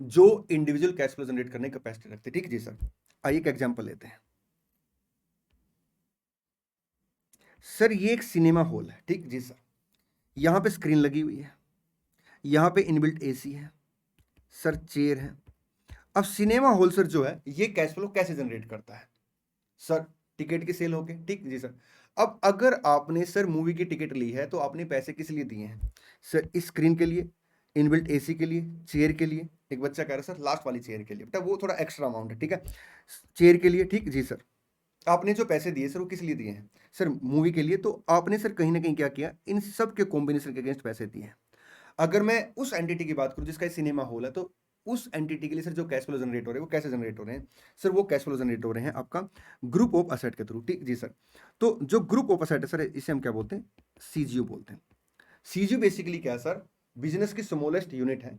जो इंडिविजुअल कैश फ्लो जनरेट करने की कैपेसिटी रखते। ठीक जी सर। आइए एक एग्जांपल लेते हैं। सर ये एक सिनेमा हॉल है। ठीक जी सर। यहां पे स्क्रीन लगी हुई है, यहां पे इनबिल्ट एसी है सर, चेयर है। अब सिनेमा हॉल सर जो है, ये कैश फ्लो कैसे जनरेट करता है सर? टिकट की सेल होके। ठीक जी सर। अब अगर आपने सर मूवी की टिकट ली है, तो आपने पैसे किस लिए दिए हैं सर? इस स्क्रीन के लिए, इनबिल्ट एसी के लिए, चेयर के लिए। एक बच्चा कह रहा है सर लास्ट वाली चेयर के लिए, बेटा वो थोड़ा एक्स्ट्रा अमाउंट है। ठीक है, चेयर के लिए। ठीक जी सर। आपने जो पैसे दिए सर, वो किस लिए दिए हैं सर? मूवी के लिए। तो आपने सर कहीं ना कहीं क्या किया, इन सब के कॉम्बिनेशन के अगेंस्ट पैसे दिए हैं। अगर मैं उस एंटिटी की बात करूं जिसका सिनेमा हॉल है, तो उस एंटिटी के लिए सर जो कैश फ्लो जनरेट हो रहे हैं, वो कैसे जनरेट हो रहे हैं सर? वो कैश फ्लो जनरेट हो रहे हैं आपका ग्रुप ऑफ असेट के थ्रू। ठीक जी सर। तो जो ग्रुप ऑफ असेट है सर, इसे हम क्या बोलते हैं? सीजीयू बोलते हैं। सीजीयू बेसिकली क्या है सर? बिजनेस की स्मॉलेस्ट यूनिट है,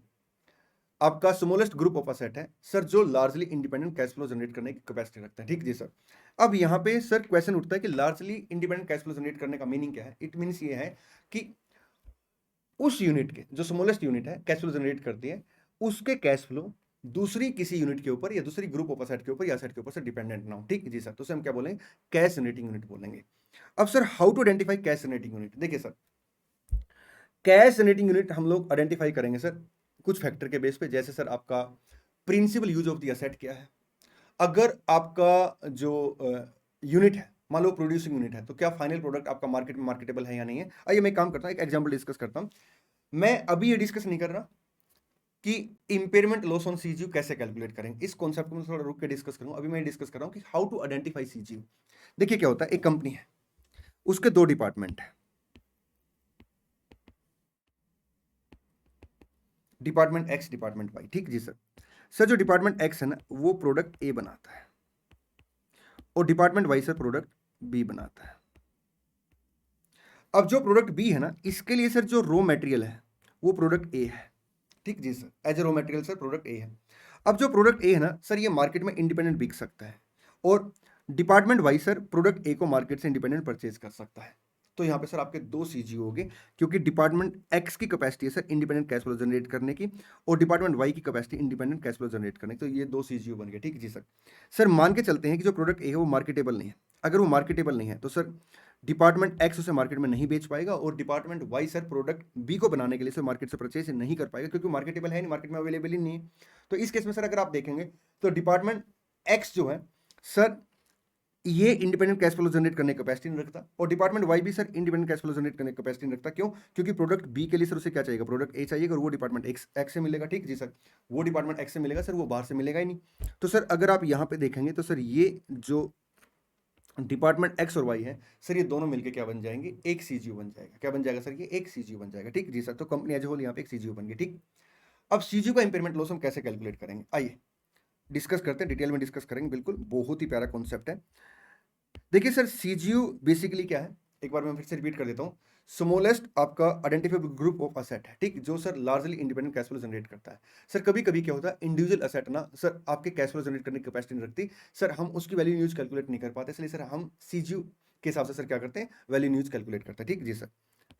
आपका स्मॉलेस्ट ग्रुप ऑफ असेट है सर, जो largely independent cash flow generate करने की कैपेसिटी रखता है। ठीक जी सर। अब यहां पे सर क्वेश्चन उठता है कि largely independent cash flow generate करने का मीनिंग क्या है? इट मीन्स ये है कि उस यूनिट के, जो स्मॉलेस्ट यूनिट है कैश फ्लो जनरेट करती है, उसके कैश फ्लो दूसरी किसी यूनिट के ऊपर या दूसरी ग्रुप ऑफ असेट के ऊपर या असेट के ऊपर से डिपेंडेंट ना हो। ठीक जी सर। तो हम क्या बोलेंगे? कैश जनरेटिंग यूनिट बोलेंगे। अब sir how to identify cash generating unit? देखिए सर, कैश जनरेटिंग यूनिट हम लोग आइडेंटिफाई करेंगे सर कुछ फैक्टर के बेस पे। जैसे सर आपका principal use of the asset क्या है। अगर आपका जो यूनिट है, मान लो प्रोड्यूसिंग यूनिट है, तो क्या फाइनल प्रोडक्ट आपका मार्केट में मार्केटेबल है या नहीं है? आइए मैं काम करता हूं, एक एग्जांपल डिस्कस करता हूं। मैं अभी ये डिस्कस नहीं कर रहा कि इंपेयरमेंट लॉस ऑन सीजीयू कैसे कैलकुलेट करेंगे। इस कॉन्सेप्ट को मैं थोड़ा रुक के डिस्कस करूंगा। अभी मैं डिस्कस कर रहा हूं कि हाउ टू आइडेंटिफाई सीजीयू। देखिए क्या होता है, एक कंपनी है, उसके दो डिपार्टमेंट है, डिपार्टमेंट एक्स, डिपार्टमेंट वाई। ठीक जी सर। सर जो डिपार्टमेंट एक्स है ना, वो प्रोडक्ट ए बनाता है, और department Y sir product B बनाता है। अब जो प्रोडक्ट बी है ना, इसके लिए सर जो रॉ मटेरियल है, वो प्रोडक्ट ए है। ठीक जी सर। As a raw material sir product A है। अब जो प्रोडक्ट ए है ना सर, ये मार्केट में इंडिपेंडेंट बिक सकता है, और department Y sir product A को मार्केट से इंडिपेंडेंट परचेज कर सकता है। तो यहाँ पे सर आपके दो सीजीओ हो गए, क्योंकि डिपार्टमेंट एक्स की कैपेसिटी है sir independent cash flow generate करने की, और डिपार्टमेंट वाई की capacity independent cash flow generate करने की। तो ये दो सीजीओ बन गए। ठीक जी सर। सर मान के चलते हैं कि जो प्रोडक्ट ए है वो मार्केटेबल नहीं है। अगर वो मार्केटेबल नहीं है, तो सर डिपार्टमेंट एक्स उसे मार्केट में नहीं बेच पाएगा, और department Y sir product B को बनाने के लिए सर मार्केट से परचेज नहीं कर पाएगा, क्योंकि मार्केटेबल है नहीं, मार्केट में अवेलेबल ही नहीं है। तो इस केस में सर अगर आप देखेंगे, तो डिपार्टमेंट एक्स जो है सर, ये इंडिपेंडेंट कैश फ्लो जनरेट करने की कैपेसिटी नहीं रखता, और डिपार्टमेंट वाई भी sir independent cash flow generate करने की कैपेसिटी नहीं रखता। क्यों? क्योंकि प्रोडक्ट बी के लिए सर उसे क्या चाहिए? प्रोडक्ट ए चाहिए, और वो डिपार्टमेंट एक्स से मिलेगा। ठीक जी सर। वो डिपार्टमेंट एक्स से मिलेगा सर, वो बाहर से मिलेगा ही नहीं। तो सर अगर आप यहाँ पे देखेंगे, तो सर ये जो डिपार्टमेंट एक्स और वाई है सर, ये दोनों मिलकर क्या बन जाएंगे? एक सीजीयू बन जाएगा। क्या बन जाएगा सर? ये एक सीजीयू बन जाएगा। ठीक जी सर। तो कंपनी एज होल यहाँ पे एक सीजीयू बन गई। ठीक। अब सीजीयू का इंपेयरमेंट लॉस हम कैसे कैलकुलेट करेंगे? आइए डिस्कस करते हैं, डिटेल में डिस्कस करेंगे। बिल्कुल बहुत ही प्यारा कॉन्सेप्ट है। देखिए सर, सीजीयू बेसिकली क्या है, एक बार मैं फिर से रिपीट कर देता हूँ। स्मॉलेस्ट आपका आइडेंटिफाइबल ग्रुप ऑफ असेट है, ठीक, जो sir largely independent cash flow generate करता है। सर कभी कभी क्या होता है, इंडिविजुअल असेट ना सर आपके कैश फ्लो जनरेट करने की कैपेसिटी नहीं रखती, सर हम उसकी वैल्यू यूज कैलकुलेट नहीं कर पाते, इसलिए सर हम सीजीयू के हिसाब से सर क्या करते हैं, वैल्यू यूज कैलकुलेट करते हैं, ठीक जी सर।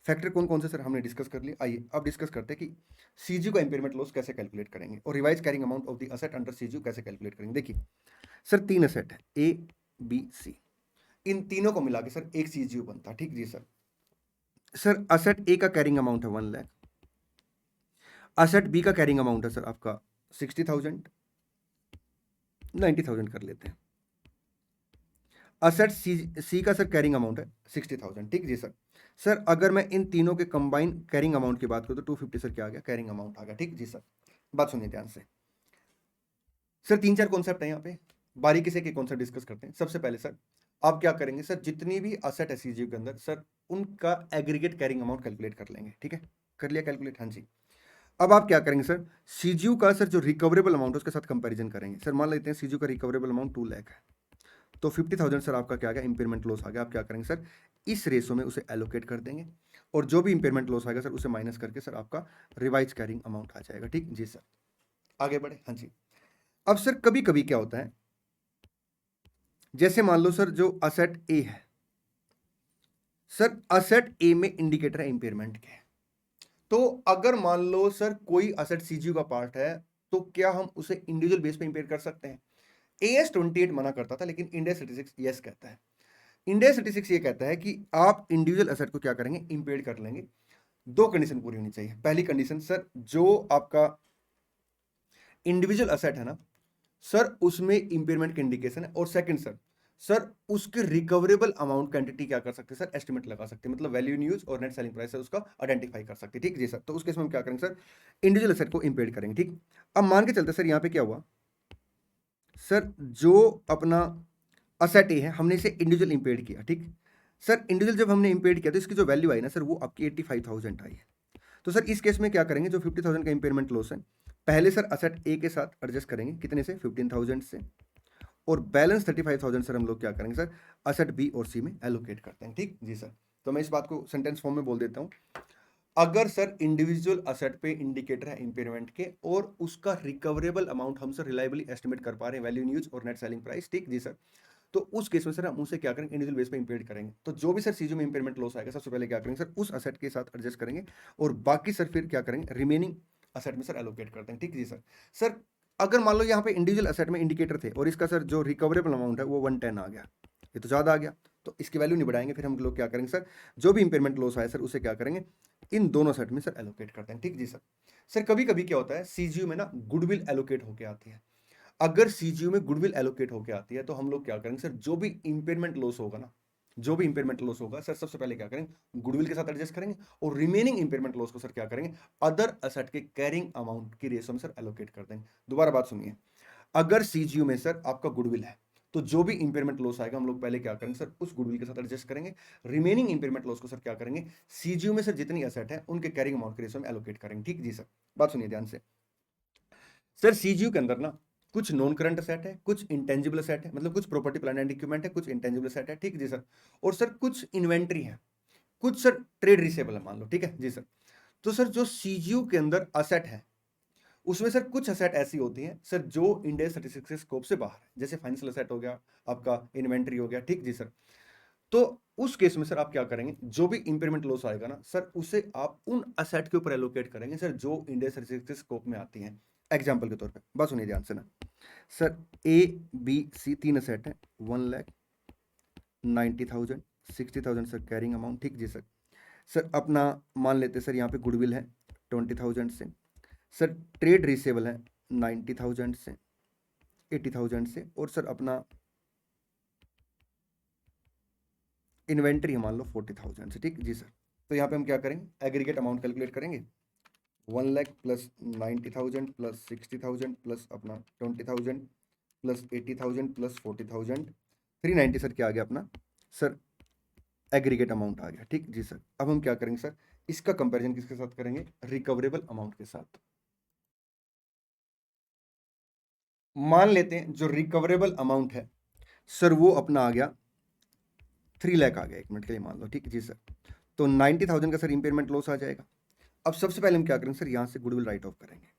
फैक्टर कौन कौन से सर हमने डिस्कस कर लिया। आइए अब डिस्कस करते हैं कि सीजीयू का इंपेयरमेंट लॉस कैसे कैलकुलेट करेंगे और revise carrying amount of the asset under CGU कैसे कैलकुलेट करेंगे। देखिए सर 3 असेट है ए बी सी, इन तीनों को मिला के सर एक सीजीयू बनता है, ठीक जी सर। सर असेट ए का कैरिंग अमाउंट है 1 लाख, असेट बी का कैरिंग अमाउंट है सर आपका 60,000, 90,000 कर लेते हैं। असेट सी का सर कैरिंग अमाउंट है 60,000, ठीक जी सर। सर अगर मैं इन तीनों के कंबाइन कैरिंग अमाउंट की बात करूं तो 250 सर क्या आ गया, कैरिंग अमाउंट आ गया, ठीक जी सर। बात सुनिए ध्यान से सर, 3-4 कॉन्सेप्ट है यहाँ पे, बारीकी से कॉन्सेप्ट डिस्कस करते हैं। सबसे पहले सर आप क्या करेंगे सर, जितनी भी असेट है सीजीयू के अंदर सर उनका एग्रीगेट कैरिंग अमाउंट कैलकुलेट कर लेंगे, ठीक है, कर लिया कैलकुलेट, हाँ जी। अब आप क्या करेंगे सर, सीजीयू का सर जो रिकवरेबल अमाउंट है उसके साथ कंपैरिजन करेंगे। सर मान लेते हैं सीजीयू का रिकवरेबल अमाउंट 2 लाख है, तो 50,000 सर आपका क्या आ गया, इंपेयरमेंट लॉस आ गया। आप क्या करेंगे सर, इस रेशो में उसे एलोकेट कर देंगे और जो भी इंपेयरमेंट लॉस आएगा सर उसे माइनस करके सर आपका रिवाइज कैरिंग अमाउंट आ जाएगा, ठीक जी सर। आगे बढ़े, हाँ जी। अब सर कभी कभी क्या होता है, जैसे मान लो सर जो असेट ए है, सर असेट ए में इंडिकेटर है इंपेयरमेंट के, तो अगर मान लो सर कोई असेट सीजीयू का पार्ट है तो क्या हम उसे इंडिविजुअल बेस पे इंपेयर कर सकते हैं। एएस 28 मना करता था लेकिन इंडिया 36 यस कहता है। इंडिया 36 ये कहता है कि आप इंडिविजुअल असेट को क्या करेंगे, इंपेयर कर लेंगे। दो कंडीशन पूरी होनी चाहिए। पहली कंडीशन सर जो आपका इंडिविजुअल असेट है ना सर उसमें इंपेयरमेंट की इंडिकेशन है, और सेकंड सर उसके रिकवरेबल अमाउंट क्वांटिटी क्या कर सकते हैं सर, एस्टिमेट लगा सकते हैं, मतलब वैल्यू इन यूज और नेट सेलिंग प्राइस है उसका आइडेंटिफाई कर सकते हैं, ठीक जी सर। तो उस केस में हम क्या करेंगे सर, इंडिविजुअल असेट को इंपेयर करेंगे, ठीक। अब मान के चलते सर यहाँ पे क्या हुआ सर, जो अपना असेट ए है हमने इसे इंडिविजुअल इंपेयर किया, ठीक। सर इंडिविजुअल जब हमने इंपेयर किया तो इसकी जो वैल्यू आई ना सर वो आपकी 85,000 आई है। तो सर इस केस में क्या करेंगे, जो 50,000 का इंपेयरमेंट लॉस है पहले सर असेट ए के साथ एडजस्ट करेंगे, कितने से, 15,000 से, और बैलेंस 35,000 सर हम लोग क्या करेंगे सर, असेट बी और सी में एलोकेट करते हैं, ठीक जी सर। तो मैं इस बात को सेंटेंस फॉर्म में बोल देता हूं, अगर सर इंडिविजुअल असेट पे इंडिकेटर है इंपेयरमेंट के और उसका रिकवरेबल अमाउंट हम सर रिलायबली एस्टिमेट कर पा रहे हैं, वैल्यू इन यूज और नेट सेलिंग प्राइस, ठीक जी सर। तो उस केस में सर हम उसे क्या करेंगे, इंडिविजुअल बेस पे इंपेयर करेंगे। तो जो भी सर सीजू में इंपेयरमेंट लॉस आएगा सबसे पहले क्या करेंगे सर, उस असेट के साथ एडजस्ट करेंगे और बाकी सर फिर क्या करेंगे, रिमेनिंग असेट में सर एलोकेट करते हैं, ठीक जी सर। सर अगर मान लो यहाँ पे इंडिविजुअल असेट में इंडिकेटर थे और इसका सर जो रिकवरेबल अमाउंट है वो 110 आ गया, ये तो ज़्यादा आ गया, तो इसकी वैल्यू नहीं बढ़ाएंगे, फिर हम लोग क्या करेंगे सर, जो भी इंपेयरमेंट लॉस आया सर उसे क्या करेंगे, इन दोनों सेट में सर एलोकेट करते हैं, ठीक जी सर। सर कभी कभी क्या होता है, सीजीयू में ना गुडविल एलोकेट होके आती है। अगर सीजीयू में गुडविल एलोकेट होके आती है तो हम लोग क्या करेंगे सर, जो भी इंपेयरमेंट लॉस होगा ना, जो भी इंपेयरमेंट लॉस होगा सर सबसे पहले क्या करेंगे, गुडविल के साथ एडजस्ट करेंगे और रिमेनिंग इंपेयरमेंट लॉस को सर क्या करेंगे, अदर असेट के कैरिंग अमाउंट की रेशो में सर एलोकेट कर देंगे। दोबारा बात सुनिए, अगर सीजीयू में सर आपका गुडविल है तो जो भी इंपेयरमेंट लॉस आएगा हम लोग पहले क्या करेंगे सर, उस गुडविल के साथ एडजस्ट करेंगे, रिमेनिंग इंपेयरमेंट लॉस को सर क्या करेंगे, सीजीयू में सर जितनी असेट है उनके कैरिंग अमाउंट के रेशो में एलोकेट करेंगे, ठीक जी सर। बात सुनिए ध्यान से सर, सीजीयू के अंदर ना कुछ नॉन करंट सेट है, कुछ इंटेंजिबल सेट है, मतलब कुछ प्रॉपर्टी प्लांट एंड इक्विपमेंट है, कुछ इंटेंजिबल सेट है, ठीक जी सर। और सर कुछ इन्वेंट्री है, कुछ सर ट्रेड रिसेबल है मान लो, ठीक है जी सर। तो सर जो सीजीयू के अंदर असेट है उसमें सर कुछ असेट ऐसी होती हैं सर जो इंडिया स्टैटिस्टिक्स के स्कोप से बाहर है, जैसे फाइनेंशियल असेट हो गया, आपका इन्वेंट्री हो गया, ठीक जी सर। तो उस केस में सर आप क्या करेंगे, जो भी इंपेयरमेंट लॉस आएगा ना सर उसे आप उन असेट के ऊपर एलोकेट करेंगे सर जो इंडिया स्टैटिस्टिक्स के स्कोप में आती हैं। एग्जाम्पल के तौर पे बस सुनिए ध्यान से ना sir, A B C 3 asset है, 1,90,000, 60,000 सर कैरिंग अमाउंट, ठीक जी सर। सर अपना मान लेते सर यहाँ पे गुडविल है 20,000 से, सर ट्रेड रिसेबल है 90,000 से, 80,000 से, और सर अपना इन्वेंट्री मान लो 40,000 से, ठीक जी सर। तो यहाँ पे हम क्या करेंगे, एग्रीगेट अमाउंट कैलकुलेट करेंगे, 1 लाख प्लस 90,000 प्लस 60,000 प्लस अपना 20,000 प्लस 80,000 प्लस 40,000, 390 सर क्या आ गया अपना सर एग्रीगेट अमाउंट आ गया, ठीक जी सर। अब हम क्या करेंगे सर, इसका कंपैरिजन किसके साथ करेंगे, रिकवरेबल अमाउंट के साथ। मान लेते हैं जो रिकवरेबल अमाउंट है सर वो अपना आ गया 3 लाख आ गया, 1 मिनट के लिए मान लो, ठीक जी सर। तो 90,000 का सर इंपेयरमेंट लॉस आ जाएगा। अब सबसे पहले हम क्या करेंगे सर, यहां से गुडविल राइट ऑफ करेंगे।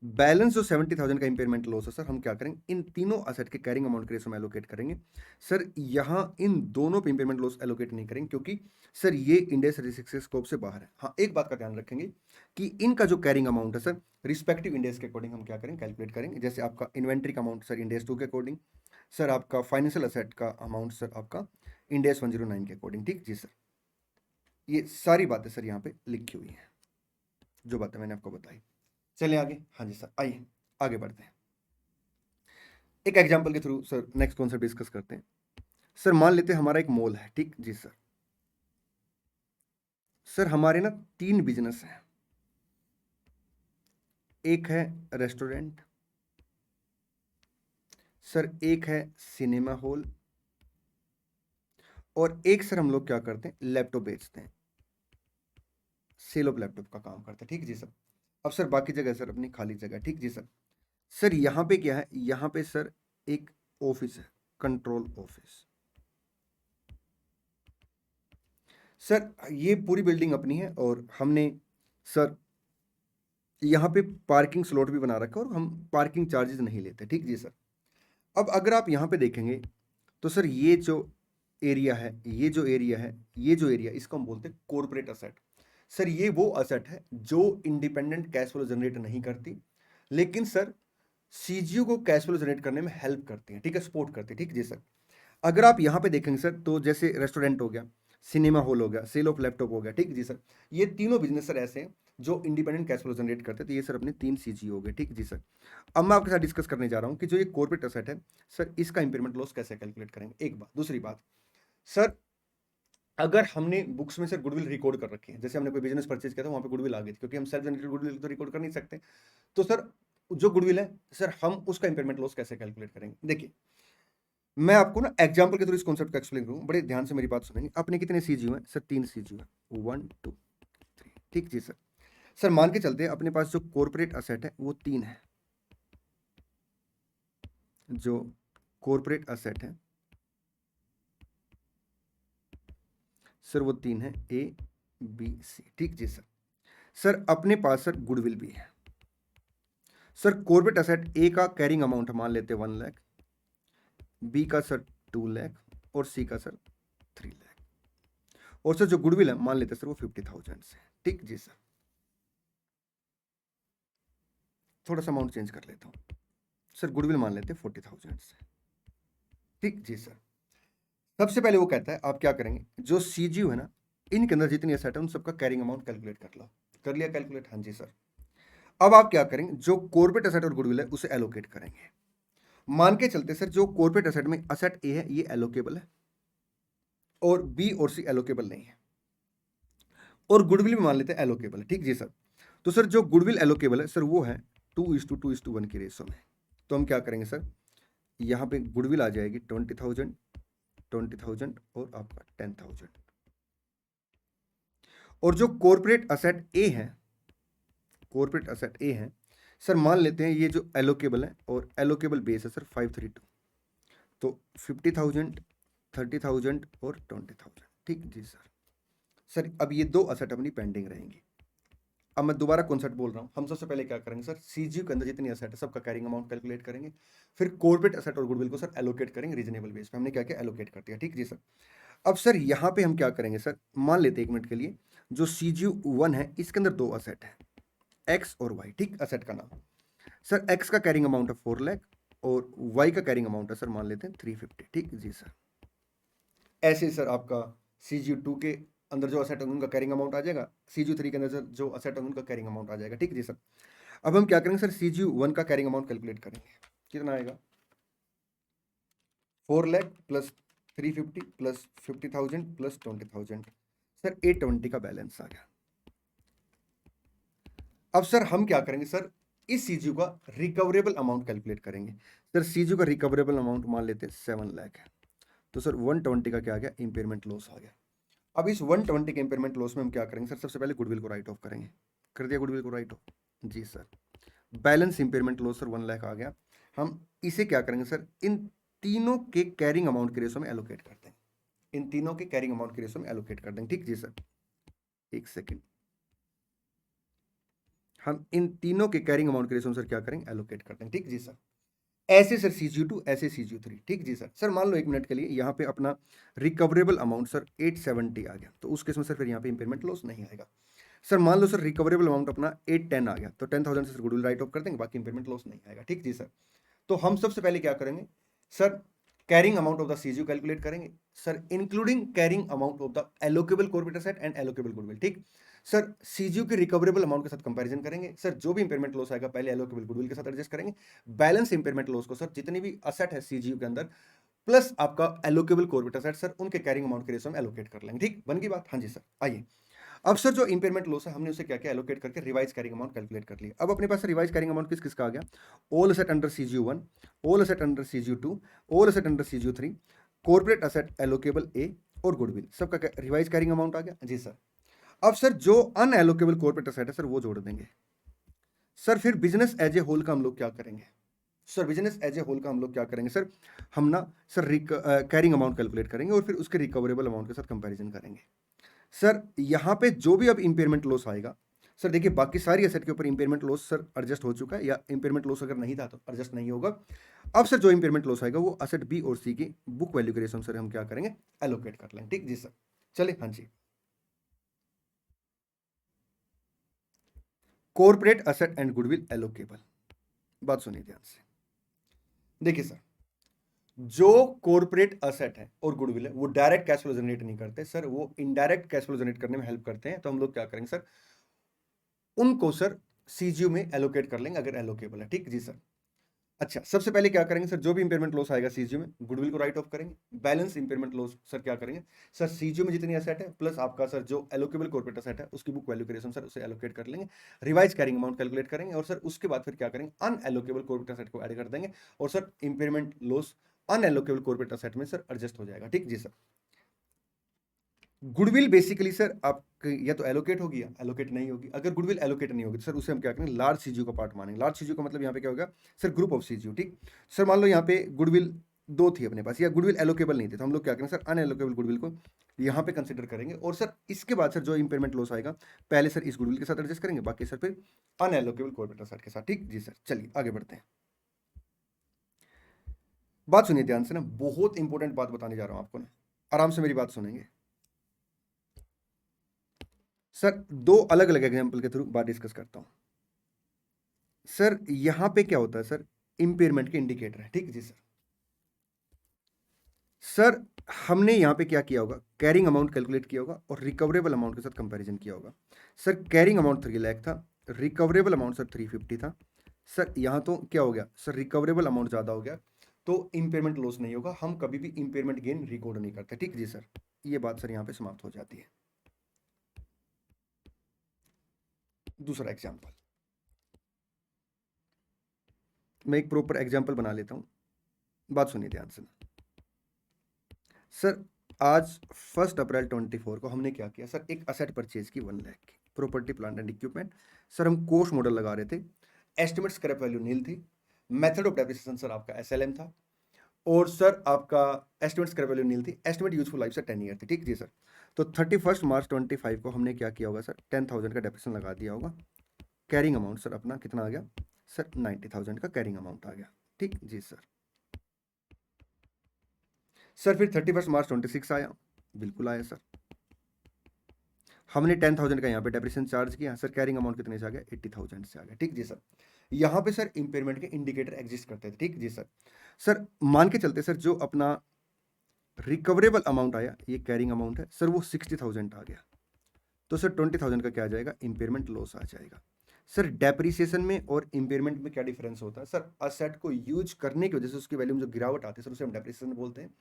बैलेंस जो 70,000 का इंपेयरमेंट लॉस है सर, हम क्या करेंगे, इन तीनों असेट के कैरिंग अमाउंट के रेशो में एलोकेट करेंगे सर। यहां इन दोनों पे इंपेयरमेंट लॉस एलोकेट नहीं करेंगे क्योंकि सर ये इंड AS 36 के स्कोप से बाहर है। हाँ, एक बात का ध्यान रखेंगे कि इनका जो कैरिंग अमाउंट है सर, रिस्पेक्टिव इंड AS के अकॉर्डिंग हम क्या करेंगे, कैलकुलेट करेंगे। जैसे आपका इन्वेंट्री का अमाउंट सर इंड AS 2 के अकॉर्डिंग, सर आपका फाइनेंशियल असेट का अमाउंट सर आपका इंड AS 109 के अकॉर्डिंग। ठीक जी सर, ये सारी बातें सर यहाँ पे लिखी हुई हैं, जो बातें मैंने आपको बताई। चलिए आगे। हाँ जी सर, आइए आगे बढ़ते हैं। एक एग्जांपल के through sir next concept discuss करते हैं। सर मान लेते हैं हमारा एक मॉल है। ठीक जी सर, सर हमारे ना 3 बिजनेस हैं। एक है रेस्टोरेंट सर, एक है सिनेमा हॉल, और एक सर हम लोग क्या करते हैं, लैपटॉप बेचते हैं, सेल ऑफ लैपटॉप का काम करते हैं। ठीक जी सर। अब सर बाकी जगह सर अपनी खाली जगह। ठीक जी सर। सर यहाँ पे क्या है, यहाँ पे सर एक ऑफिस है, कंट्रोल ऑफिस। सर ये पूरी बिल्डिंग अपनी है और हमने सर यहाँ पे पार्किंग स्लॉट भी बना रखा है और हम पार्किंग चार्जेस नहीं लेते। ठीक जी सर। अब अगर आप यहाँ पे देखेंगे तो सर ये जो एरिया है, ये जो एरिया है, ये जो एरिया, इसको हम बोलते हैं कॉर्पोरेट असेट। सर ये वो असेट है जो इंडिपेंडेंट कैश फ्लो जनरेट नहीं करती, लेकिन सर सीजीयू को कैश फ्लो जनरेट करने में हेल्प करती है। ठीक है, सपोर्ट करती है। ठीक जी सर। अगर आप यहाँ पे देखेंगे सर, तो जैसे रेस्टोरेंट हो गया, सिनेमा हॉल हो गया, सेल ऑफ लैपटॉप हो गया। ठीक जी सर, ये तीनों बिजनेस सर ऐसे हैं जो इंडिपेंडेंट कैश फ्लो जनरेट करते हैं। तो ये सर अपने 3 सीजीयू हो गए। ठीक जी सर। अब मैं आपके साथ डिस्कस करने जा रहा हूँ कि जो ये कॉर्पोरेट असेट है सर, इसका इंपेयरमेंट लॉस कैसे कैलकुलेट करेंगे। एक बात। दूसरी बात सर, अगर हमने बुक्स में सर गुडविल रिकॉर्ड कर रखी है, जैसे हमने कोई बिजनेस परचेज किया था, वहां पे गुडविल आ गई थी, क्योंकि हम सेल्फ जनरेटेड गुडविल तो रिकॉर्ड कर नहीं सकते। तो सर जो गुडविल है सर, हम उसका इंपेयरमेंट लॉस कैसे कैलकुलेट करेंगे। देखिए, मैं आपको ना एग्जांपल के थ्रू इस कॉन्सेप्ट को एक्सप्लेन करूंगा, बड़े ध्यान से मेरी बात सुनेंगे। अपने कितने सीजीयू हैं सर, 3 सीजीयू है, 1 2 3। ठीक जी सर। सर मान के चलते हैं अपने पास जो कॉर्पोरेट असेट है वो 3 है। जो कॉर्पोरेट असेट है सर वो 3 है, ए बी सी। ठीक जी सर। सर अपने पास सर गुडविल भी है। सर कॉर्पोरेट असेट ए का कैरिंग अमाउंट मान लेते हैं 1 लाख, बी का सर 2 लाख और सी का सर 3 लाख, और सर जो गुडविल है मान लेते हैं सर वो 50,000 से। ठीक जी सर। थोड़ा सा अमाउंट चेंज कर लेता हूं सर, गुडविल मान लेते हैं 40,000 से। ठीक जी सर। सबसे पहले वो कहता है आप क्या करेंगे, जो सीजीयू है ना, इनके अंदर जितनी एसेट है उन सबका कैरिंग अमाउंट कैलकुलेट कर लो। कर लिया कैलकुलेट? हाँ जी सर। अब आप क्या करेंगे, जो कॉर्पोरेट एसेट और गुडविल है उसे एलोकेट करेंगे। मान के चलते सर, जो कॉर्पोरेट एसेट में एसेट ए है ये एलोकेबल है, और बी और सी एलोकेबल नहीं है, और गुडविल भी मान लेते हैं एलोकेबल है। ठीक जी सर। तो सर जो गुडविल एलोकेबल है सर वो है 2:2:1 की रेशो में। तो हम क्या करेंगे सर, यहाँ पे गुडविल आ जाएगी 20,000 20,000 और आपका 10,000। और जो कॉर्पोरेट असेट ए है, कॉर्पोरेट असेट ए है सर, मान लेते हैं ये जो एलोकेबल है, और एलोकेबल बेस है सर 532। तो 50,000 30,000 और 20,000। ठीक जी सर। सर अब ये 2 असेट अपनी पेंडिंग रहेंगी। अब मैं दोबारा कॉन्सेप्ट बोल रहा हूँ। हम सबसे पहले क्या करेंगे सर, सीजीयू के अंदर जितनी असेट है सबका कैरिंग अमाउंट कैलकुलेट करेंगे, फिर कॉर्पोरेट असेट और गुडविल को सर एलोकेट करेंगे रीजनेबल बेस पे। हमने क्या किया, एलोकेट कर दिया। ठीक जी सर। अब सर यहाँ पे हम क्या करेंगे सर, मान लेते हैं 1 मिनट के लिए, जो सीजीयू 1 है इसके अंदर 2 असेट है, एक्स और वाई। ठीक, असेट का नाम सर, एक्स का कैरिंग अमाउंट है 4 लाख और वाई का कैरिंग अमाउंट है सर मान लेते हैं 350। ठीक जी सर। ऐसे सर आपका सीजीयू 2 के अंदर जो असेट होंगे उनका कैरिंग अमाउंट आ जाएगा, सीजीयू 3 के अंदर जो असेट होंगे उनका कैरिंग अमाउंट आ जाएगा। ठीक जी सर। अब हम क्या करेंगे सर, सीजीयू 1 का कैरिंग अमाउंट कैलकुलेट करेंगे। कितना आएगा, 4 lakh plus 350 plus 50,000 plus 20,000, sir 820 का बैलेंस आ गया। अब सर हम क्या करेंगे सर, इस सीजीयू का रिकवरेबल अमाउंट कैलकुलेट करेंगे। सर सीजीयू का रिकवरेबल अमाउंट मान लेते हैं 7 लाख है, तो सर 120 का क्या आ गया, इंपेयरमेंट लॉस आ गया। अब इस 120 के इंपेयरमेंट लॉस में हम क्या करेंगे सर, सबसे पहले गुडविल को राइट ऑफ करेंगे। कर दिया गुडविल को राइट ऑफ जी sir. Balance impairment loss sir 1 lakh आ गया। हम इसे क्या करेंगे सर, इन तीनों के कैरिंग अमाउंट के रेशो में एलोकेट करते हैं। इन तीनों के कैरिंग अमाउंट के रेशो में एलोकेट कर देंगे। ठीक जी सर, एक सेकेंड, हम इन तीनों के कैरिंग अमाउंट के रेशो में सर क्या करेंगे, एलोकेट कर देंगे। ठीक जी सर, ऐसे सर CGU2, ऐसे CGU3। ठीक जी सर। सर मान लो 1 मिनट के लिए यहाँ पे अपना रिकवरेबल अमाउंट सर 870 आ गया, तो उस केस में सर फिर यहाँ पे इंपेयरमेंट लॉस नहीं आएगा। सर मान लो सर रिकवरेबल अमाउंट अपना 810 आ गया, तो 10,000 से सर गुडविल राइट ऑफ कर देंगे, बाकी इंपेयरमेंट लॉस नहीं आएगा। ठीक जी सर। तो हम सबसे पहले क्या करेंगे sir, carrying amount of the CGU calculate करेंगे sir, including carrying amount of the allocable corporate asset and allocable goodwill. ठीक सर, CGU के रिकवरेबल अमाउंट के साथ कंपैरिजन करेंगे सर, जो भी इंपेयरमेंट लॉस आएगा पहले एलोकेबल गुडविल के साथ एडजस्ट करेंगे, बैलेंस इंपेयरमेंट लॉस को सर जितनी भी असेट है CGU के अंदर प्लस आपका एलोकेबल कॉर्पोरेट एसेट सर, उनके कैरिंग अमाउंट के रेशो में एलोकेट कर लेंगे। ठीक, बन गई बात। हाँ जी सर। आइए अब सर जो इंपेयरमेंट लॉस है हमने उसे क्या क्या एलोकेट करके रिवाइज कैरिंग अमाउंट कैलकुलेट कर लिया। अब अपने पास रिवाइज कैरिंग अमाउंट किस किस का आ गया, all asset under CGU1, all asset under CGU2, all asset under CGU3, corporate asset allocable ए और गुडविल, सबका रिवाइज कैरिंग अमाउंट आ गया जी सर। अब सर जो अनएलोकेबल कॉर्पोरेट असेट है सर वो जोड़ देंगे सर। फिर बिजनेस एज ए होल का हम लोग क्या करेंगे sir, business as a whole का हम लोग क्या करेंगे सर, हम ना सर कैरिंग अमाउंट कैलकुलेट करेंगे और फिर उसके रिकवरेबल अमाउंट के साथ कंपैरिजन करेंगे सर। यहाँ पे जो भी अब इंपेयरमेंट लॉस आएगा सर, देखिए बाकी सारी एसेट के ऊपर इंपेयरमेंट लॉस सर एडजस्ट हो चुका है, या इंपेयरमेंट लॉस अगर नहीं था तो एडजस्ट नहीं होगा। अब सर जो इंपेयरमेंट लॉस आएगा वो एसेट बी और सी की बुक वैल्यू के रेशो सर हम क्या करेंगे, एलोकेट कर लेंगे। ठीक जी सर, चलिए हाँ जी। Corporate asset and goodwill allocable, बात सुनिए ध्यान से। देखिए सर, जो कॉर्पोरेट एसेट है और गुडविल है वो डायरेक्ट कैश फ्लो जनरेट नहीं करते सर, वो इनडायरेक्ट कैश फ्लो जनरेट करने में हेल्प करते हैं। तो हम लोग क्या करेंगे सर, उनको सर CGU में एलोकेट कर लेंगे अगर एलोकेबल है। ठीक जी सर। अच्छा, सबसे पहले क्या करेंगे सर, जो भी इंपेयरमेंट लॉस आएगा CGU में, गुडविल को राइट ऑफ करेंगे। बैलेंस इंपेयरमेंट लॉस सर क्या करेंगे सर, CGU में जितनी एसेट है प्लस आपका सर जो एलोकेबल कॉर्पोरेट एसेट है उसकी बुक वैल्यू क्रिएशन सर उसे एलोकेट कर लेंगे, रिवाइज कैरिंग अमाउंट कैलकुलेट करेंगे और सर उसके बाद फिर क्या करेंगे, अनएलोकेबल कॉर्पोरेट एसेट को ऐड कर देंगे और sir impairment loss unallocable corporate asset में सर एडजस्ट हो जाएगा। ठीक जी सर। गुडविल बेसिकली सर आप या तो एलोकेट होगी या एलोकेट नहीं होगी। अगर गुडविल एलोकेट नहीं होगी तो सर उसे हम क्या करेंगे, लार्ज CGU का पार्ट मानेंगे। लार्ज CGU का मतलब यहाँ पे क्या होगा सर, ग्रुप ऑफ CGU। ठीक सर, मान लो यहाँ पे गुडविल 2 थी अपने पास या गुडविल एलोकेबल नहीं थी, तो हम लोग क्या करेंगे सर, अनएलोकेबल गुडविल को यहाँ पे कंसिडर करेंगे और सर इसके बाद सर जो इंपेयरमेंट लॉस आएगा पहले सर इस गुडविल के साथ एडजस्ट करेंगे, बाकी सर फिर अनएलोकेबल कॉर्पोरेट एसेट के साथ। ठीक जी सर, चलिए आगे बढ़ते हैं। बात सुनिए ध्यान से ना, बहुत इंपॉर्टेंट बात बताने जा रहा हूँ आपको ना, आराम से मेरी बात सुनेंगे सर। 2 अलग अलग एग्जाम्पल के थ्रू बात डिस्कस करता हूं सर। यहां पे क्या होता है सर, इंपेयरमेंट के इंडिकेटर है। ठीक जी सर। सर हमने यहां पे क्या किया होगा, कैरिंग अमाउंट कैलकुलेट किया होगा और रिकवरेबल अमाउंट के साथ कंपैरिजन किया होगा सर। कैरिंग अमाउंट 3 लाख था, रिकवरेबल अमाउंट सर 350 था सर। यहां तो क्या हो गया सर, रिकवरेबल अमाउंट ज्यादा हो गया तो इंपेयरमेंट लॉस नहीं होगा, हम कभी भी इंपेयरमेंट गेन रिकॉर्ड नहीं करते। ठीक जी सर, ये बात सर यहां पे समाप्त हो जाती है। दूसरा एग्जाम्पल, मैं एक प्रॉपर एग्जाम्पल बना लेता हूं, बात सुनिए ध्यान से सर। आज 1 अप्रैल 24 को हमने क्या किया सर, एक असेट परचेज की 1 लाख की, property plant and equipment sir. हम कोस्ट मॉडल लगा रहे थे, एस्टिमेट स्क्रैप वैल्यू नील थी, मेथड ऑफ डेप्रिसिएशन सर आपका SLM था और सर आपका एस्टिमेट स्क्रैप वैल्यू नील थी, estimate useful life sir 10 year थी। ठीक जी सर। तो 31 मार्च 25 को हमने क्या किया होगा सर, 10,000 का डेप्रिसिएशन लगा दिया होगा। कैरिंग अमाउंट सर अपना कितना आ गया सर, 90,000 का कैरिंग अमाउंट आ गया। ठीक जी सर। सर फिर 31 मार्च 26 आया, बिल्कुल आया सर। हमने 10,000 का यहाँ पे डेप्रिसिएशन चार्ज किया सर, कैरिंग अमाउंट कितने से आ गया, 80,000 से आ गया। ठीक जी सर। यहाँ पे सर इंपेयरमेंट के इंडिकेटर एग्जिस्ट करते थे। ठीक जी सर। सर मान के चलते सर जो अपना रिकवरेबल अमाउंट आया, ये कैरिंग अमाउंट है सर, वो 60,000 आ गया, तो सर 20,000 का क्या आ जाएगा, इंपेयरमेंट लॉस आ जाएगा। सर डेप्रिसिएशन में और इंपेयरमेंट में क्या डिफरेंस होता है सर, असेट को यूज करने की वजह से उसकी वैल्यू में जो गिरावट आती है सर उसे हम डेप्रिसिएशन बोलते हैं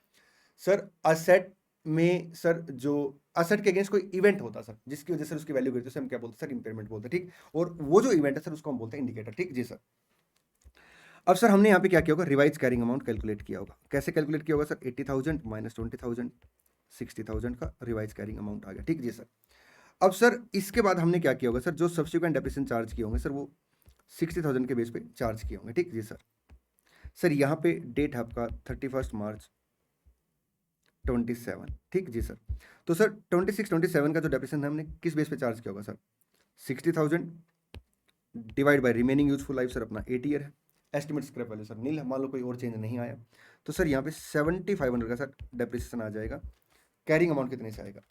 सर। असेट में सर जो असेट के अगेंस्ट कोई इवेंट होता है सर जिसकी वजह से उसकी वैल्यू गिरती है उसे हम क्या बोलते हैं सर, इंपेयरमेंट बोलते हैं। ठीक, और वो जो इवेंट है सर उसको हम बोलते हैं इंडिकेटर। ठीक जी सर। अब सर हमने यहाँ पे क्या किया होगा, रिवाइज कैरिंग अमाउंट कैलकुलेट किया होगा। कैसे कैलकुलेट किया होगा सर, 80,000 माइनस 20,000, 60,000 का रिवाइज कैरिंग अमाउंट आ गया। ठीक जी सर। अब सर इसके बाद हमने क्या किया होगा सर, जो सब्सिक्वेंट डेप्रिसिएशन चार्ज किए होंगे सर वो 60,000 के बेस पे चार्ज किए होंगे। ठीक जी सर। सर यहाँ पे डेट है आपका 31 मार्च 27, ठीक जी सर। तो सर 26 27 का जो डेप्रिसिएशन हमने किस बेस पे चार्ज किया होगा sir? 60,000 divide by remaining useful life sir अपना 8 ईयर है। एस्टिमेट स्क्रैप वैल्यू सर नील है, मान लो कोई और चेंज नहीं आया, तो सर यहाँ पे 7500 का सर डेप्रिसिएशन आ जाएगा। कैरिंग अमाउंट कितने से आएगा